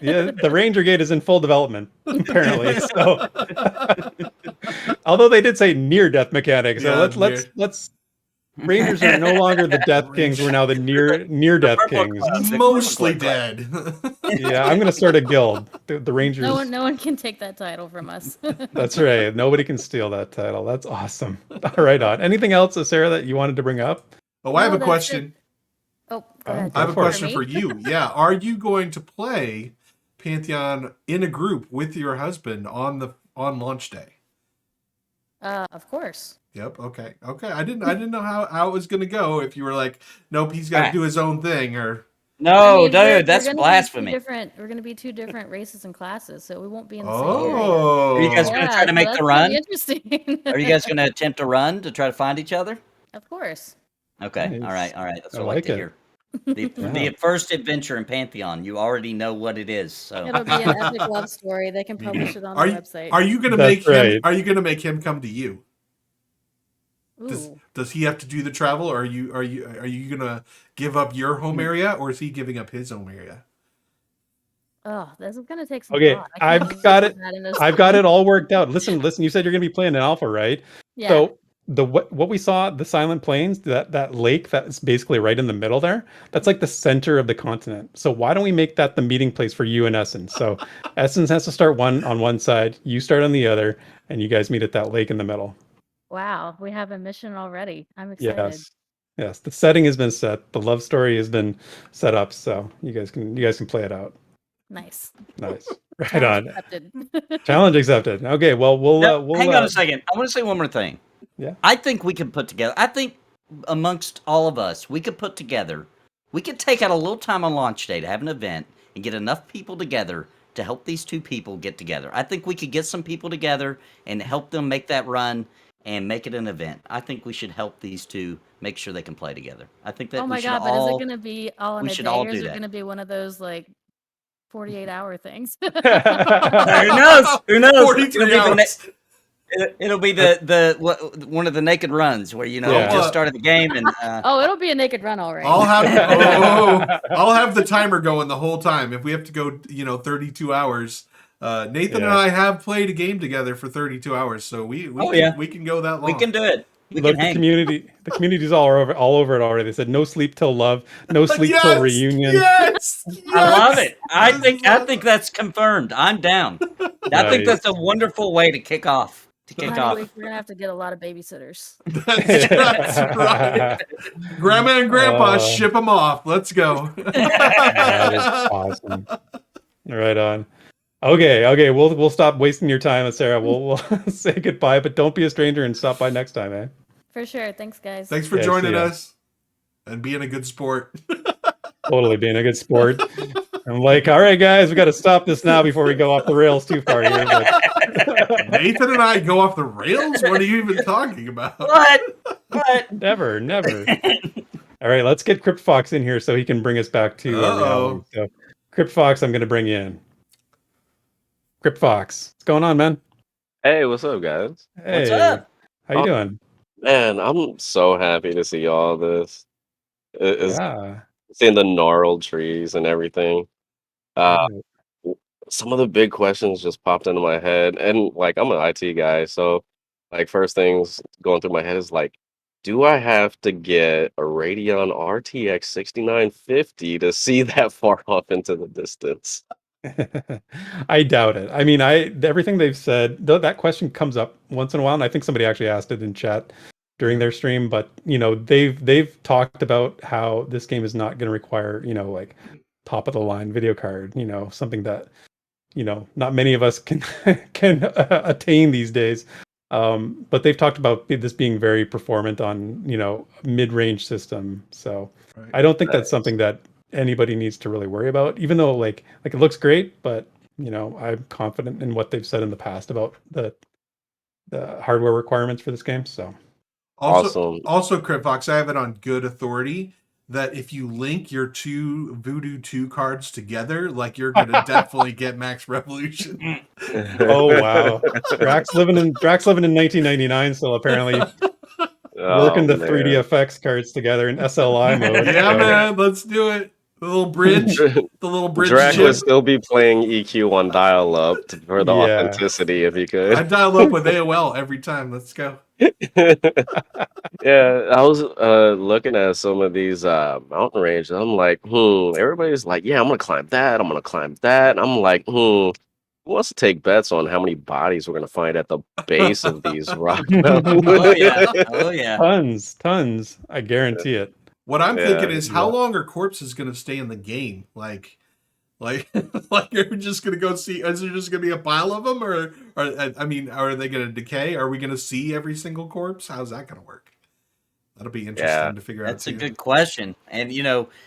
Yeah, the Ranger Gate is in full development, apparently. So, although they did say near death mechanic, so let's. Rangers are no longer the Death Kings. We're now the near Death Kings. Mostly dead. Yeah, I'm gonna start a guild. The Rangers. No one can take that title from us. That's right. Nobody can steal that title. That's awesome. All right, on. Anything else, Sarah, that you wanted to bring up? Oh, I have a question. Oh, go ahead. I have a question for you. Yeah, are you going to play Pantheon in a group with your husband on launch day? Of course. Yep. Okay. I didn't know how it was going to go. If you were like, nope, he's got to do his own thing, or no, dude, that's blasphemy. We're going to be two different races and classes, so we won't be in the same area. Are you guys going to try to make the run? Interesting. Are you guys going to attempt a run to try to find each other? Of course. Okay. Nice. All right. That's what I like like to it. hear. The first adventure in Pantheon, you already know what it is. So it'll be an epic love story. They can publish it on the website. Are you going to make him? Are you going to make him come to you? Does he have to do the travel, or are you going to give up your home area, or is he giving up his home area? Oh, this is going to take some thought. I've got it. I've got it all worked out. Listen. You said you're going to be playing an alpha, right? Yeah. So what we saw, the Silent Plains, that lake that's basically right in the middle there, that's like the center of the continent. So why don't we make that the meeting place for you and Essence? So Essence has to start on one side, you start on the other, and you guys meet at that lake in the middle. Wow, we have a mission already. I'm excited. Yes. The setting has been set. The love story has been set up. So you guys can play it out. Nice. Right Challenge on. accepted. Challenge accepted. Okay. Well, we'll hang on a second. I want to say one more thing. Yeah. I think we can put together. I think amongst all of us, we could put together. We could take out a little time on launch day to have an event and get enough people together to help these two people get together. I think we could get some people together and help them make that run and make it an event. I think we should help these two make sure they can play together. I think that. Oh my god! But is it going to be all in a day, or is it going to be one of those like 48-hour things? Who knows? 43 hours. It'll be the one of the naked runs where just started the game and. It'll be a naked run, all right. I'll have the timer going the whole time. If we have to go, 32 hours. Nathan and I have played a game together for 32 hours, so we can go that long. We can do it. Look, the community's all over it already. They said no sleep till love, no sleep till reunion. Yes, I love it. I think that's confirmed. I'm down. I think that's a wonderful way to kick off. We're gonna have to get a lot of babysitters. That's right. Grandma and Grandpa, ship them off. Let's go. That is awesome. Right on. Okay. We'll stop wasting your time, Sarah. We'll say goodbye, but don't be a stranger and stop by next time, eh? For sure. Thanks, guys. Thanks for joining us and being a good sport. Totally being a good sport. I'm like, all right, guys, we got to stop this now before we go off the rails too far here. But... Nathan and I go off the rails? What are you even talking about? What? Never. All right, let's get Crypt Fox in here so he can bring us back to reality. So, Crypt Fox, I'm going to bring you in. Crypt Fox, what's going on, man? Hey, what's up, guys? Hey, what's up? How you doing? Man, I'm so happy to see all this. Seeing the gnarled trees and everything. Some of the big questions just popped into my head, and like I'm an IT guy, so like first things going through my head is like, do I have to get a Radeon RTX 6950 to see that far off into the distance? I doubt it. I mean, everything they've said, that question comes up once in a while, and I think somebody actually asked it in chat during their stream. But they've talked about how this game is not going to require like top of the line video card. Something that not many of us can attain these days. But they've talked about this being very performant on, mid-range system. So Right. I don't think that's something that anybody needs to really worry about, even though like it looks great, but I'm confident in what they've said in the past about the hardware requirements for this game. So Awesome. Also, CryptFox, I have it on good authority that if you link your two Voodoo 2 cards together, like you're gonna definitely get Max Revolution. oh wow, Draq's living in 1999 still, apparently working the man. 3DFX cards together in SLI mode. Yeah, so- man, let's do it. The little bridge, the little bridge Draq would chip. still be playing EQ on dial-up for the Yeah. authenticity if he could. I dial up with AOL every time. Let's go. Yeah, I was looking at some of these mountain ranges. I'm like, everybody's like, yeah, I'm gonna climb that. I'm gonna climb that. I'm like, who wants to take bets on how many bodies we're gonna find at the base of these rock mountains? Oh yeah. Oh yeah. Tons. I guarantee it. What I'm thinking Yeah, is, how long are corpses going to stay in the game? Like, like are we just going to go see? Is there just going to be a pile of them, or I mean, are they going to decay? Are we going to see every single corpse? How's that going to work? That'll be interesting to figure out. That's a good question. And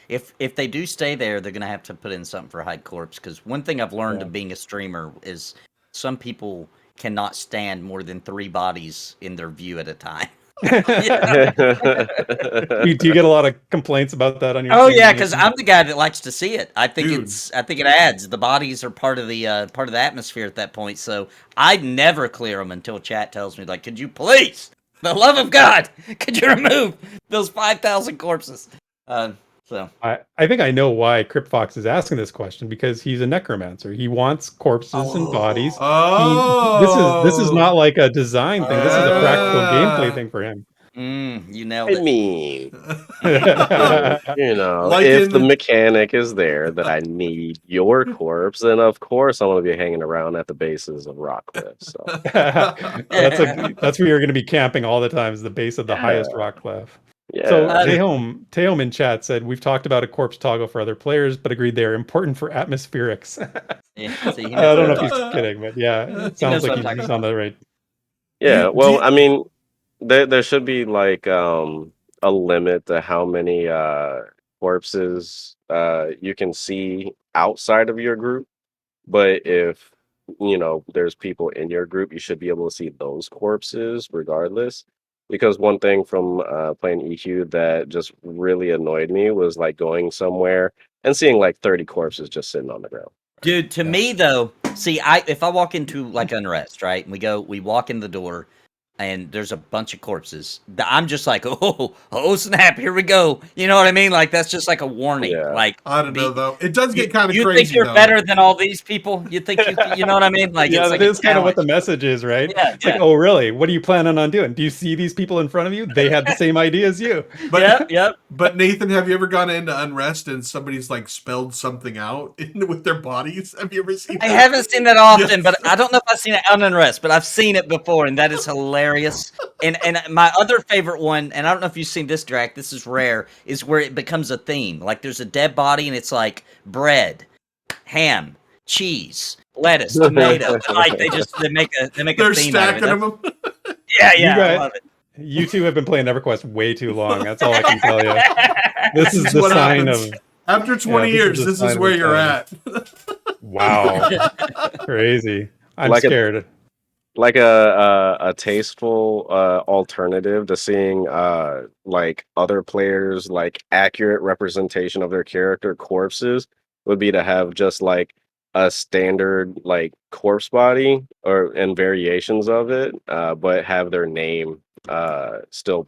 if they do stay there, they're gonna have to put in something for high corpse. Because one thing I've learned of being a streamer is some people cannot stand more than 3 bodies in their view at a time. Do you get a lot of complaints about that on your? Oh stream, yeah, Nathan? because I'm the guy that likes to see it. I think Dude. I think it adds. The bodies are part of the atmosphere at that point. So I never clear them until chat tells me, like, could you please, for the love of God, could you remove those 5,000 corpses? So I think I know why CryptFox is asking this question, because he's a necromancer. He wants corpses and bodies. This is not like a design thing. This is a practical gameplay thing for him. You nailed I it. mean, Like if the mechanic is there that I need your corpse, then of course I'm gonna be hanging around at the bases of rock cliffs. So. That's where you're going to be camping all the time, is the base of the highest rock cliff. Yeah. So Teom in chat said, we've talked about a corpse toggle for other players, but agreed they are important for atmospherics. Yeah, see, he I knows don't know what if I'm he's kidding, but yeah, it knows sounds what like I'm talking he's on the right. Yeah, well, I mean, there should be like a limit to how many corpses you can see outside of your group. But if there's people in your group, you should be able to see those corpses regardless. Because one thing from playing EQ that just really annoyed me was like going somewhere and seeing like 30 corpses just sitting on the ground. Dude, to me though, see, if I walk into like Unrest, right, and we walk in the door, and there's a bunch of corpses, I'm just like, oh snap, here we go. You know what I mean? Like that's just like a warning. Yeah. Like I don't know though. It does get kind of you crazy. think you're though. better than all these people? You think you know what I mean? Like Yeah, it's that like is kind of what the message is, right? Yeah, It's like, oh, really? What are you planning on doing? Do you see these people in front of you? They had the same idea as you. But, Yep. But Nathan, have you ever gone into Unrest and somebody's like spelled something out with their bodies? Have you ever seen that? I haven't seen that often, but I don't know if I've seen it on Unrest, but I've seen it before, and that is hilarious. And my other favorite one, and I don't know if you've seen this, Draq, this is rare, is where it becomes a theme. Like there's a dead body, and it's like bread, ham, cheese, lettuce, tomato. Like they make a They're theme out of stacking it. them. Yeah, guys- I love it. You two have been playing EverQuest way too long. That's all I can tell you. This is the what sign happens. of After 20 Yeah, years, the this sign is of where the you're times. at. Wow, crazy. I'm Like a- scared. Like a tasteful alternative to seeing like other players like accurate representation of their character corpses would be to have just like a standard like corpse body and variations of it, but have their name still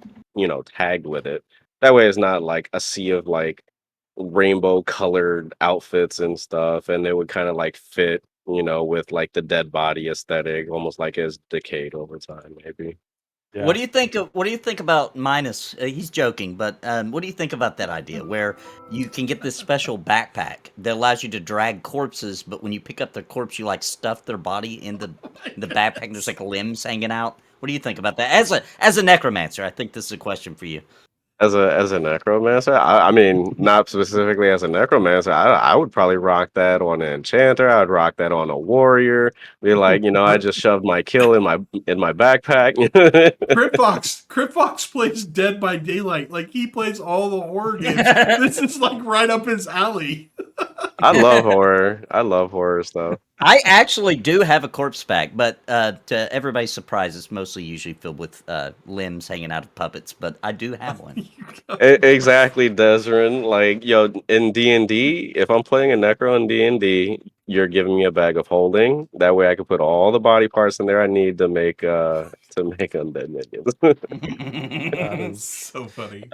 tagged with it. That way it's not like a sea of like rainbow colored outfits and stuff, and it would kind of like fit with like the dead body aesthetic, almost like it's decayed over time, maybe. Yeah. What do you think about Minus? He's joking, but what do you think about that idea where you can get this special backpack that allows you to drag corpses, but when you pick up the corpse, you like stuff their body in the backpack. And there's like limbs hanging out. What do you think about that? As a necromancer, I think this is a question for you. As a necromancer, I mean, not specifically as a necromancer. I would probably rock that on an enchanter. I would rock that on a warrior. Be like, I just shoved my kill in my backpack. Cryptfox plays Dead by Daylight. Like, he plays all the horror games. This is like right up his alley. I love horror. I love horror stuff. I actually do have a corpse pack, but to everybody's surprise, it's mostly usually filled with limbs hanging out of puppets. But I do have one. Exactly, Desrin. Like, in D&D, if I'm playing a necro in D&D, you're giving me a bag of holding. That way I can put all the body parts in there I need to make undead minions. That is So funny.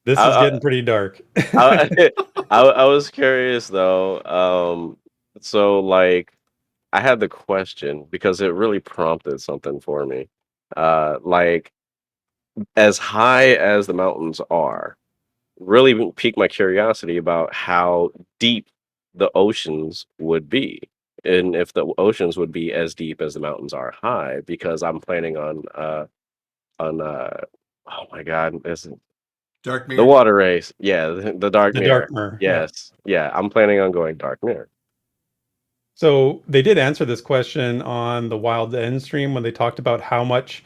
This I, is I, getting pretty dark. I, I was curious though. So like I had the question because it really prompted something for me. Like as high as the mountains are, really piqued my curiosity about how deep the oceans would be. And if the oceans would be as deep as the mountains are high, because I'm planning on oh my god, is Dark the Mirror. water race. Yeah, the Dark The Mirror. Dark Mirror. Yes. Yeah, I'm planning on going Dark Mirror. So they did answer this question on the Wild End stream when they talked about how much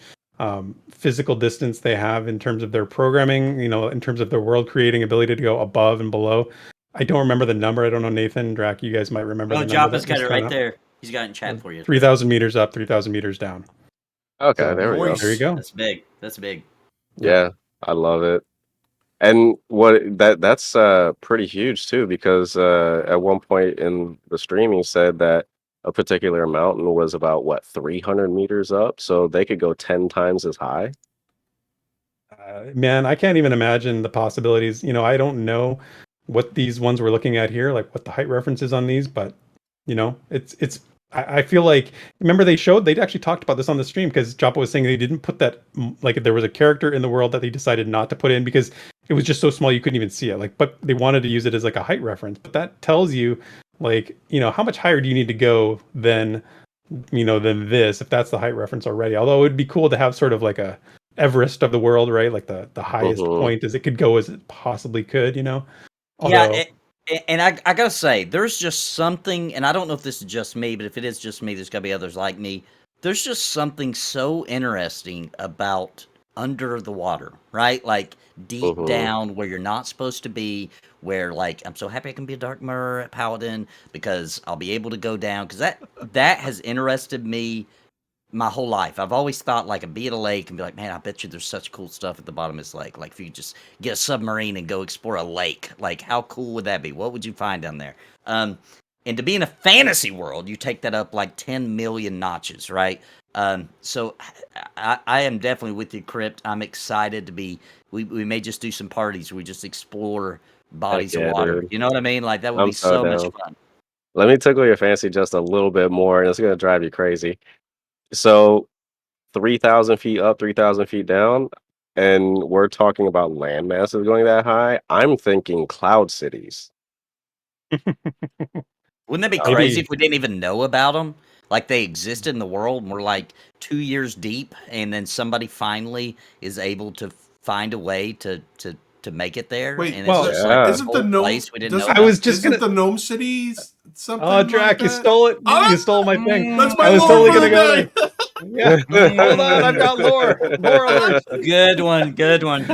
physical distance they have in terms of their programming, in terms of their world creating ability to go above and below. I don't remember the number. I don't know, Nathan, Draq, you guys might remember Oh, the number Joppa's that got was it thrown right out. there. He's got it in chat for you. 3,000 meters up, 3,000 meters down. Okay, So, there we go. there you go. That's big. That's big. Yeah, I love it. And that's pretty huge too, because at one point in the stream he said that a particular mountain was about 300 meters up, so they could go 10 times as high. Man, I can't even imagine the possibilities. I don't know what these ones we're looking at here, like what the height reference is on these, but it's. I feel like, remember they actually talked about this on the stream because Joppa was saying they didn't put that, like there was a character in the world that they decided not to put in because it was just so small you couldn't even see it. Like, but they wanted to use it as like a height reference. But that tells you, like, how much higher do you need to go than this if that's the height reference already. Although it would be cool to have sort of like a Everest of the world, right? Like the highest point as it could go as it possibly could, Although, and I gotta say, there's just something, and I don't know if this is just me, but if it is just me, there's gotta be others like me. There's just something so interesting about under the water, right? Like deep down where you're not supposed to be, where like I'm so happy I can be a Dark Mirror Paladin because I'll be able to go down because that has interested me my whole life. I've always thought like I'd be at a lake and be like, man, I bet you there's such cool stuff at the bottom of this lake. Like if you just get a submarine and go explore a lake, like how cool would that be? What would you find down there? And to be in a fantasy world, you take that up like 10 million notches, right? So I am definitely with you, Crypt. I'm excited to be. We may just do some parties where we just explore bodies of water. Dude. You know what I mean? Like that would I'm be so so much down. fun. Let me tickle your fancy just a little bit more, and it's gonna drive you crazy. So 3,000 feet up, 3,000 feet down, and we're talking about land masses going that high. I'm thinking cloud cities. Wouldn't that be Oh, crazy maybe if we didn't even know about them? Like they exist in the world and we're like 2 years deep, and then somebody finally is able to find a way to make it there, Wait, and it's well, just like yeah. this isn't the whole gnome? place we didn't know Doesn't I was about. just isn't gonna. the gnome cities something Oh, like Drac, you that? stole it. Ah! You stole my thing. That's I my was lore totally for gonna go the there. day. Yeah. Hold on, I've got lore. Lore alert. Good one, good one.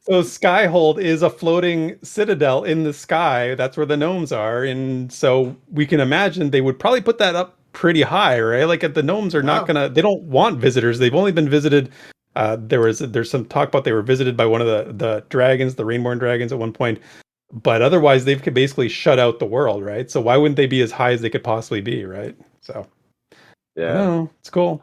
So Skyhold is a floating citadel in the sky. That's where the gnomes are, and so we can imagine they would probably put that up pretty high, right? Like the gnomes are not Wow. gonna. They don't want visitors. They've only been visited. There's some talk about they were visited by one of the dragons, the Rainborn dragons, at one point. But otherwise, they've basically shut out the world, right? So why wouldn't they be as high as they could possibly be, right? So I don't Yeah. know. It's cool.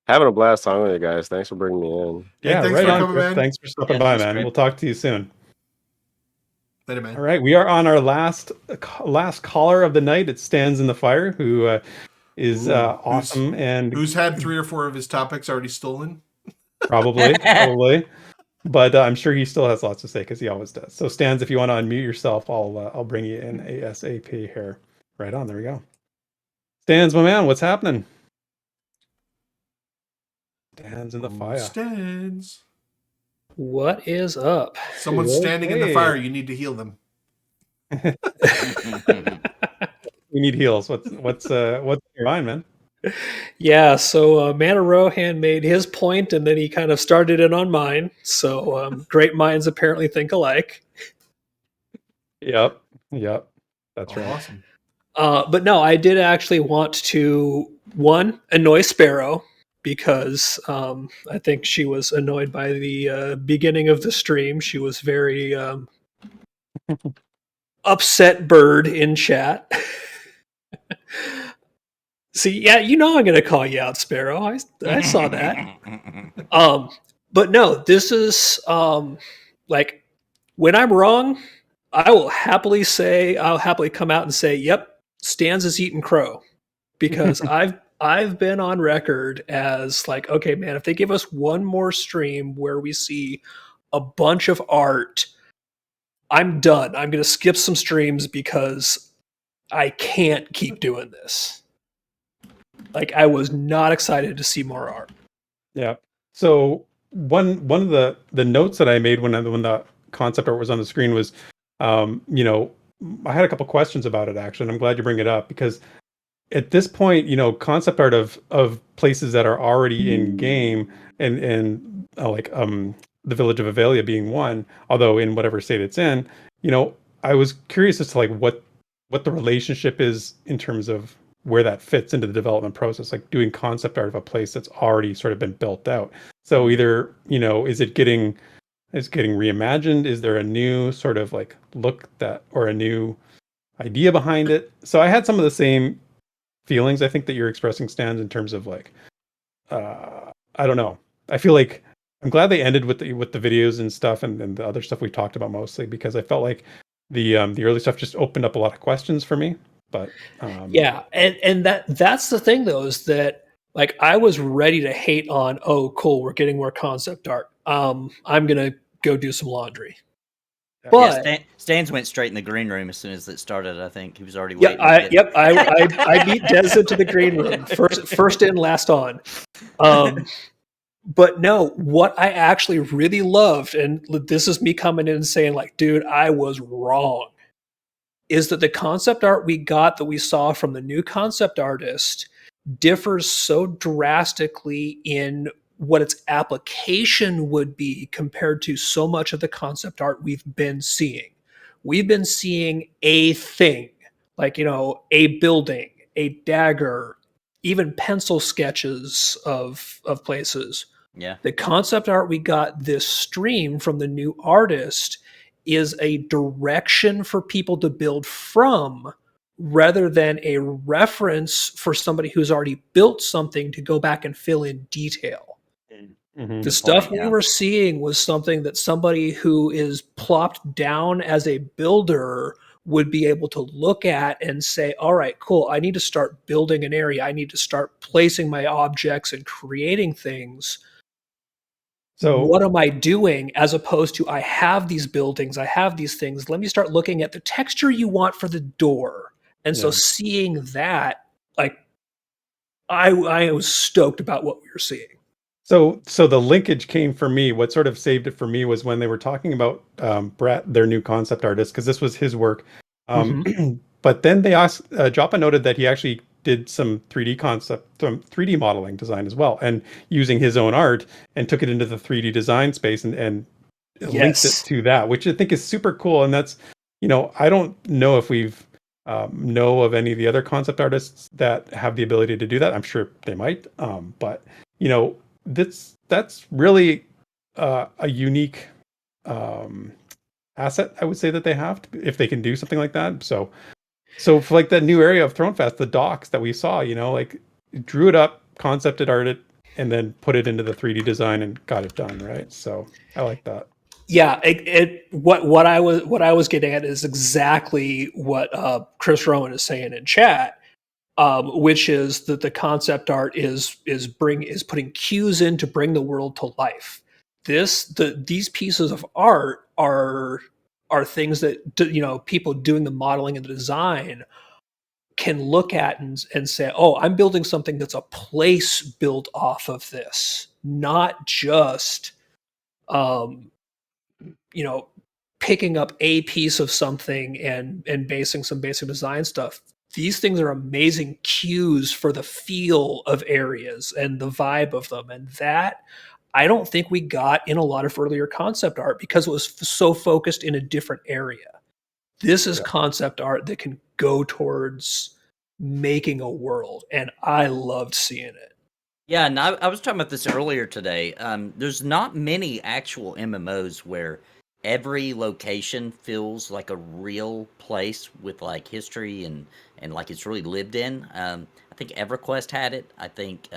Having a blast talking with you guys. Thanks for bringing me in. Hey, Yeah, thanks right for on, coming, Chris. man. Thanks for stopping Yeah, by, thanks, man. Crypt. We'll talk to you soon. Later, man. All right, we are on our last caller of the night. It stands in the fire, who is Ooh, awesome and who's had 3 or 4 of his topics already stolen? probably, but I'm sure he still has lots to say because he always does. So, Stans, if you want to unmute yourself, I'll bring you in ASAP here. Right on, there we go. Stans, my man, what's happening? Stands in the fire. Stands. What is up? Someone's standing in the Okay. fire. You need to heal them. We need heals. What's in your mind, man? Yeah, so Mana Rohan made his point, and then he kind of started it on mine. So great minds apparently think alike. Yep. That's right. Awesome. But no, I did actually want to annoy Sparrow because I think she was annoyed by the beginning of the stream. She was very upset bird in chat. See, yeah, you know I'm going to call you out, Sparrow. I saw that. But no, this is like when I'm wrong, I'll happily come out and say, "Yep, Stans is eating crow," because I've been on record as like, okay, man, if they give us one more stream where we see a bunch of art, I'm done. I'm going to skip some streams because I can't keep doing this. Like, I was not excited to see more art. Yeah. So one of the notes that I made when the concept art was on the screen was, you know, I had a couple questions about it actually, and I'm glad you bring it up because at this point, you know, concept art of places that are already in game and like the village of Avelia being one, although in whatever state it's in, you know, I was curious as to like what the relationship is in terms of where that fits into the development process, like doing concept art of a place that's already sort of been built out. So either, you know, is it getting reimagined? Is there a new sort of like look that or a new idea behind it? So I had some of the same feelings I think that you're expressing, Stans, in terms of like I don't know. I feel like I'm glad they ended with the videos and stuff and the other stuff we talked about mostly because I felt like the early stuff just opened up a lot of questions for me. But yeah, and that's the thing though, is that like I was ready to hate on, oh cool, we're getting more concept art. I'm gonna go do some laundry. But Stans went straight in the green room as soon as it started. I think he was already yeah, waiting. I beat Des into the green room. First in, last on. But no, what I actually really loved, and this is me coming in and saying like, dude, I was wrong, is that the concept art we got that we saw from the new concept artist differs so drastically in what its application would be compared to so much of the concept art we've been seeing. We've been seeing a thing, like, you know, a building, a dagger, even pencil sketches of places. Yeah. The concept art we got this stream from the new artist is a direction for people to build from rather than a reference for somebody who's already built something to go back and fill in detail. The stuff we were seeing was something that somebody who is plopped down as a builder would be able to look at and say, all right, cool, I need to start building an area. I need to start placing my objects and creating things. So what am I doing, as opposed to I have these buildings, I have these things. Let me start looking at the texture you want for the door. And so seeing that, like, I was stoked about what we were seeing. So the linkage came for me. What sort of saved it for me was when they were talking about Brett, their new concept artist, because this was his work. But then they asked, Joppa noted that he actually did some 3D modeling design as well, and using his own art and took it into the 3D design space and linked it to that, which I think is super cool. And that's, you know, I don't know if we've know of any of the other concept artists that have the ability to do that. I'm sure they might, but you know, that's really a unique asset, I would say, that they have if they can do something like that. So for like that new area of Thronefest, the docks that we saw, you know, like drew it up, concepted arted, and then put it into the 3D design and got it done, right? So I like that. Yeah, what I was getting at is exactly what Chris Rowan is saying in chat, which is that the concept art is putting cues in to bring the world to life. These pieces of art are things that, you know, people doing the modeling and the design can look at and say, oh, I'm building something that's a place built off of this, not just um, you know, picking up a piece of something and basing some basic design stuff. These things are amazing cues for the feel of areas and the vibe of them, and that I don't think we got in a lot of earlier concept art because it was so focused in a different area. This is concept art that can go towards making a world, and I loved seeing it. Yeah, and I was talking about this earlier today. There's not many actual MMOs where every location feels like a real place with like history and like it's really lived in. I think EverQuest had it. I think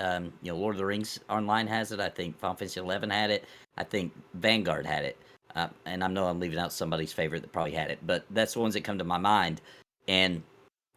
Lord of the Rings Online has it. I think Final Fantasy 11 had it. I think Vanguard had it. And I know I'm leaving out somebody's favorite that probably had it, but that's the ones that come to my mind. And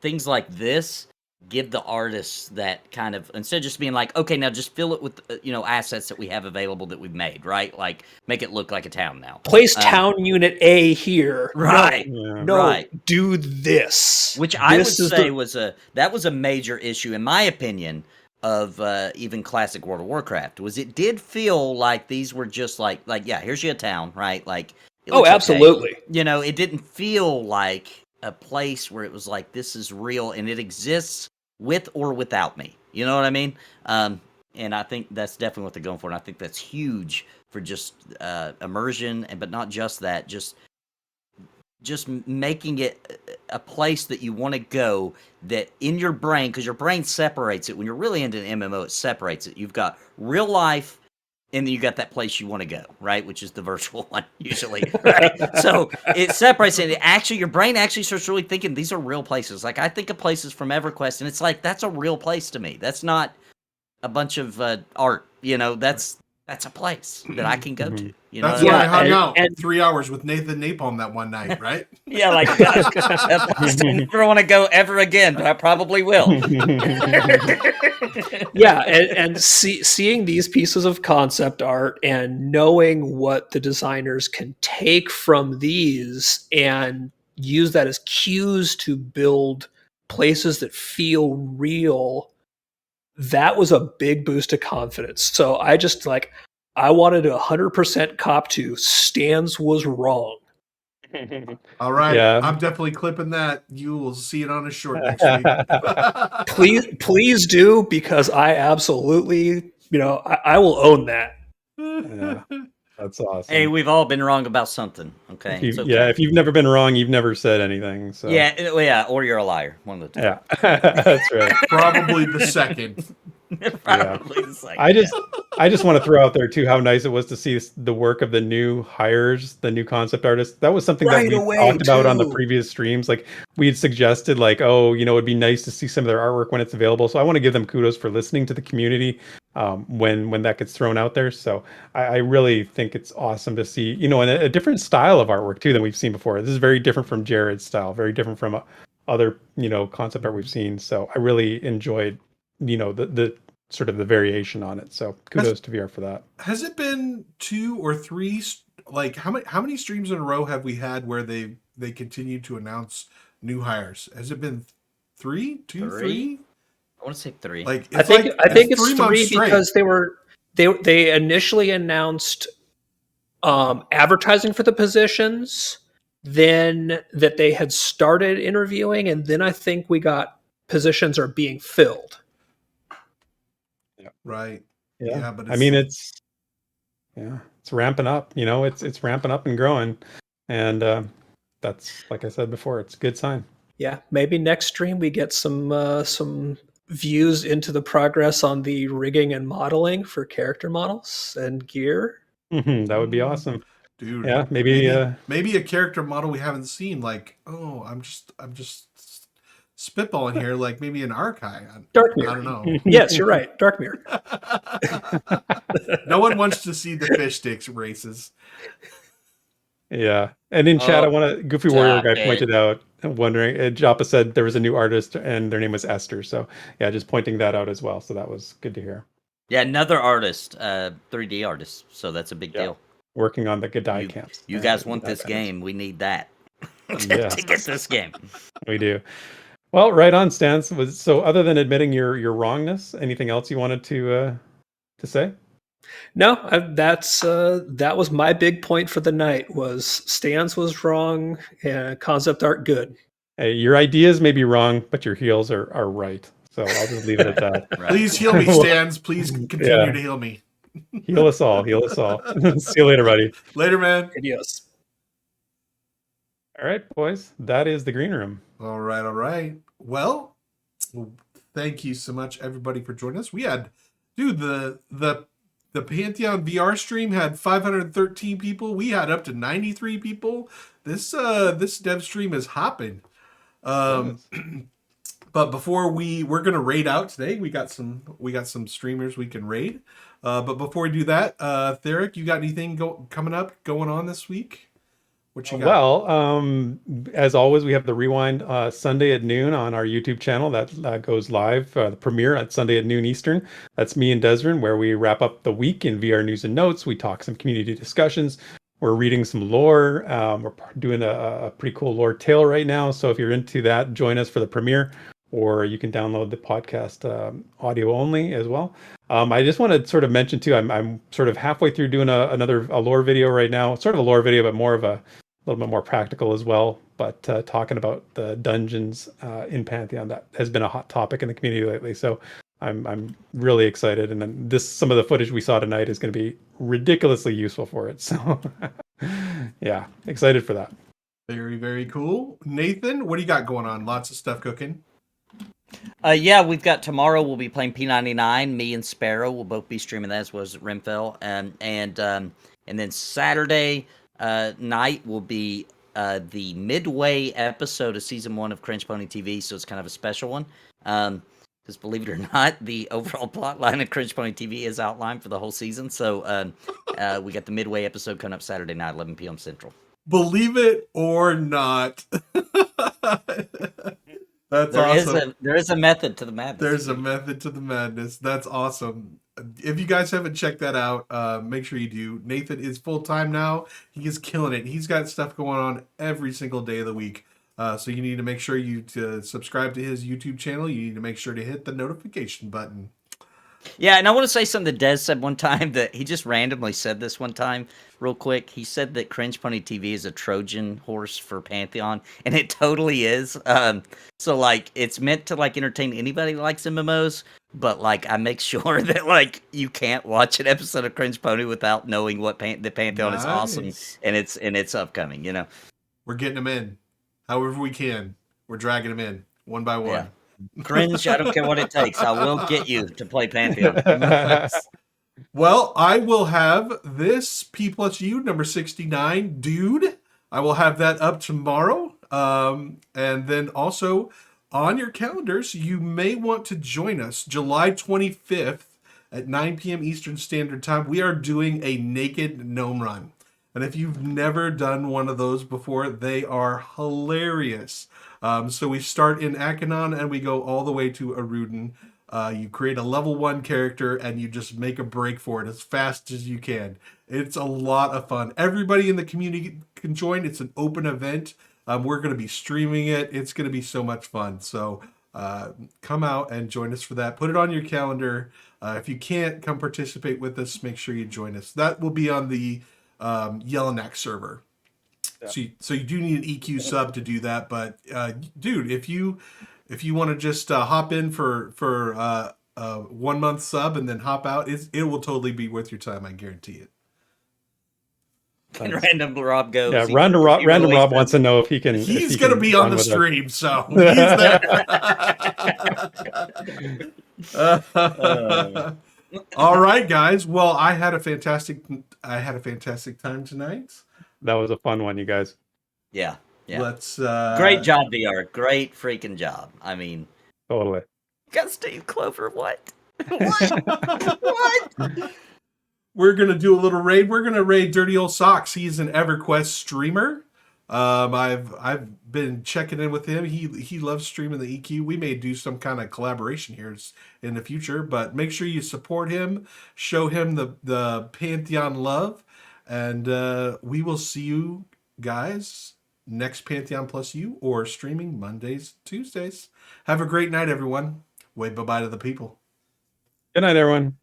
things like this give the artists that kind of, instead of just being like, okay, now just fill it with assets that we have available that we've made, right? Like make it look like a town now. Place town unit A here. Right. No, Right. do this. Which I would This is say the- that was a major issue, in my opinion, of even classic World of Warcraft. Was it did feel like these were just like yeah, here's your town, right? Like it looks okay. Absolutely. It didn't feel like a place where it was like this is real and it exists with or without me. You know what I mean? And I think that's definitely what they're going for, and I think that's huge for just immersion, but not just that, just making it a place that you want to go, that in your brain, because your brain separates it. When you're really into an MMO, it separates it. You've got real life, and then you got that place you want to go, right? Which is the virtual one, usually, right? So it separates it. Your brain actually starts really thinking these are real places. Like I think of places from EverQuest, and it's like, that's a real place to me. That's not a bunch of art, that's a place that I can go to. That's where I hung out 3 hours with Nathan Napalm that one night, right? Yeah, like that place I never want to go ever again, but I probably will. Yeah, and seeing these pieces of concept art and knowing what the designers can take from these and use that as cues to build places that feel real, that was a big boost of confidence. So I wanted to 100% cop to Stans was wrong. All right. Yeah. I'm definitely clipping that. You will see it on a short next week. Please do, because I absolutely, I will own that. Yeah, that's awesome. Hey, we've all been wrong about something. Okay. If you, It's okay. Yeah, if you've never been wrong, you've never said anything. So Yeah, or you're a liar. One of the two. yeah, that's right. Probably the second. Probably the second. I just want to throw out there too how nice it was to see the work of the new hires, the new concept artists. That was something that we talked about on the previous streams. Like we had suggested, like, it'd be nice to see some of their artwork when it's available. So I want to give them kudos for listening to the community when that gets thrown out there. So I really think it's awesome to see, a different style of artwork too than we've seen before. This is very different from Jared's style, very different from other, concept art we've seen. So I really enjoyed the sort of the variation on it. So kudos to VR for that. Has it been 2 or 3? Like how many streams in a row have we had where they continue to announce new hires? Has it been 3? 2, 3? I want to say 3. Like I think it's 3 straight. because they initially announced advertising for the positions, then that they had started interviewing, and then I think we got positions are being filled. Right. Yeah, but it's ramping up. It's ramping up and growing, and that's, like I said before, it's a good sign. Yeah, maybe next stream we get some views into the progress on the rigging and modeling for character models and gear. That would be awesome, dude. Yeah, maybe a character model we haven't seen. Like, I'm just spitballing here. Like maybe an archive. Darkmere. I don't know. Yes, you're right. Darkmere. No one wants to see the fish sticks races. Yeah, and in chat, I want to. Goofy Warrior guy pointed out, wondering. Joppa said there was a new artist, and their name was Esther. So yeah, just pointing that out as well. So that was good to hear. Yeah, another artist, 3D artist. So that's a big deal. Working on the Godai camps. You guys want this game? We need that to get this game. We do. Well, right on, Stans. So other than admitting your wrongness, anything else you wanted to say? No, that was my big point for the night. Was stance was wrong, and concept art good. Hey, your ideas may be wrong, but your heels are right. So I'll just leave it at that. Right. Please heal me, Stans. Please continue Yeah. to heal me. Heal us all. Heal us all. See you later, buddy. Later, man. Adios. All right, boys. That is the green room. All right, all right. Well, thank you so much, everybody, for joining us. We had, dude, the Pantheon VR stream had 513 people. We had up to 93 people. This dev stream is hopping. But before we're gonna raid out today. We got some streamers we can raid. But before we do that, Therek, you got anything going on this week? What you got? Well, as always, we have the rewind Sunday at noon on our YouTube channel that goes live. The premiere at Sunday at noon Eastern. That's me and Desrin, where we wrap up the week in VR news and notes. We talk some community discussions. We're reading some lore. We're doing a pretty cool lore tale right now. So if you're into that, join us for the premiere, or you can download the podcast audio only as well. I just want to sort of mention too, I'm sort of halfway through doing a lore video right now, sort of a lore video, but more of a little bit more practical as well. But talking about the dungeons in Pantheon, that has been a hot topic in the community lately. So I'm really excited, and then some of the footage we saw tonight is going to be ridiculously useful for it. So yeah, excited for that. Very, very cool. Nathan, what do you got going on? Lots of stuff cooking. Yeah, we've got tomorrow. We'll be playing P99. Me and Sparrow will both be streaming that, as well as Rimfell, and then Saturday night will be the midway episode of season 1 of Cringe Pony TV. So it's kind of a special one. Because believe it or not, the overall plot line of Cringe Pony TV is outlined for the whole season. So we got the midway episode coming up Saturday night, 11 p.m. Central. Believe it or not. That's awesome. There is a method to the madness. There's a method to the madness. That's awesome. If you guys haven't checked that out, make sure you do. Nathan is full-time now. He is killing it. He's got stuff going on every single day of the week. So you need to make sure to subscribe to his YouTube channel. You need to make sure to hit the notification button. Yeah, and I want to say something that Des said one time, that he just randomly said this one time real quick. He said that Cringe Pony TV is a Trojan horse for Pantheon, and it totally is. So, like, it's meant to, like, entertain anybody that likes MMOs, but, like, I make sure that, like, you can't watch an episode of Cringe Pony without knowing what the Pantheon is awesome, and it's upcoming, you know? We're getting them in. However we can. We're dragging them in, one by one. Yeah. Cringe, I don't care what it takes. I will get you to play Pantheon. Well, I will have this P+U number 69, dude. I will have that up tomorrow. And then also on your calendars, you may want to join us July 25th at 9 p.m. Eastern Standard Time. We are doing a naked gnome run. And if you've never done one of those before, they are hilarious. So we start in Akanon and we go all the way to Aruden. You create a level 1 character and you just make a break for it as fast as you can. It's a lot of fun. Everybody in the community can join. It's an open event. We're going to be streaming it. It's going to be so much fun. So come out and join us for that. Put it on your calendar. If you can't come participate with us, make sure you join us. That will be on the Yellowknack server. Yeah. So you do need an EQ sub to do that, but dude, if you want to just hop in for a 1 month sub and then hop out, it will totally be worth your time. I guarantee it. And Random Rob goes. Yeah, Random Rob wants to know if he can. He's going to be on the stream, so he's there. All right, guys. Well, I had a fantastic time tonight. That was a fun one, you guys. Yeah. Let's. Great job, VR. Great freaking job. I mean, totally. Got Steve Clover. What? What? We're gonna do a little raid. We're gonna raid Dirty Old Socks. He's an Everquest streamer. I've been checking in with him. He loves streaming the EQ. We may do some kind of collaboration here in the future, but make sure you support him, show him the Pantheon love, and we will see you guys next Pantheon Plus U or streaming Mondays, Tuesdays. Have a great night, everyone. Wave bye-bye to the people. Good night, everyone.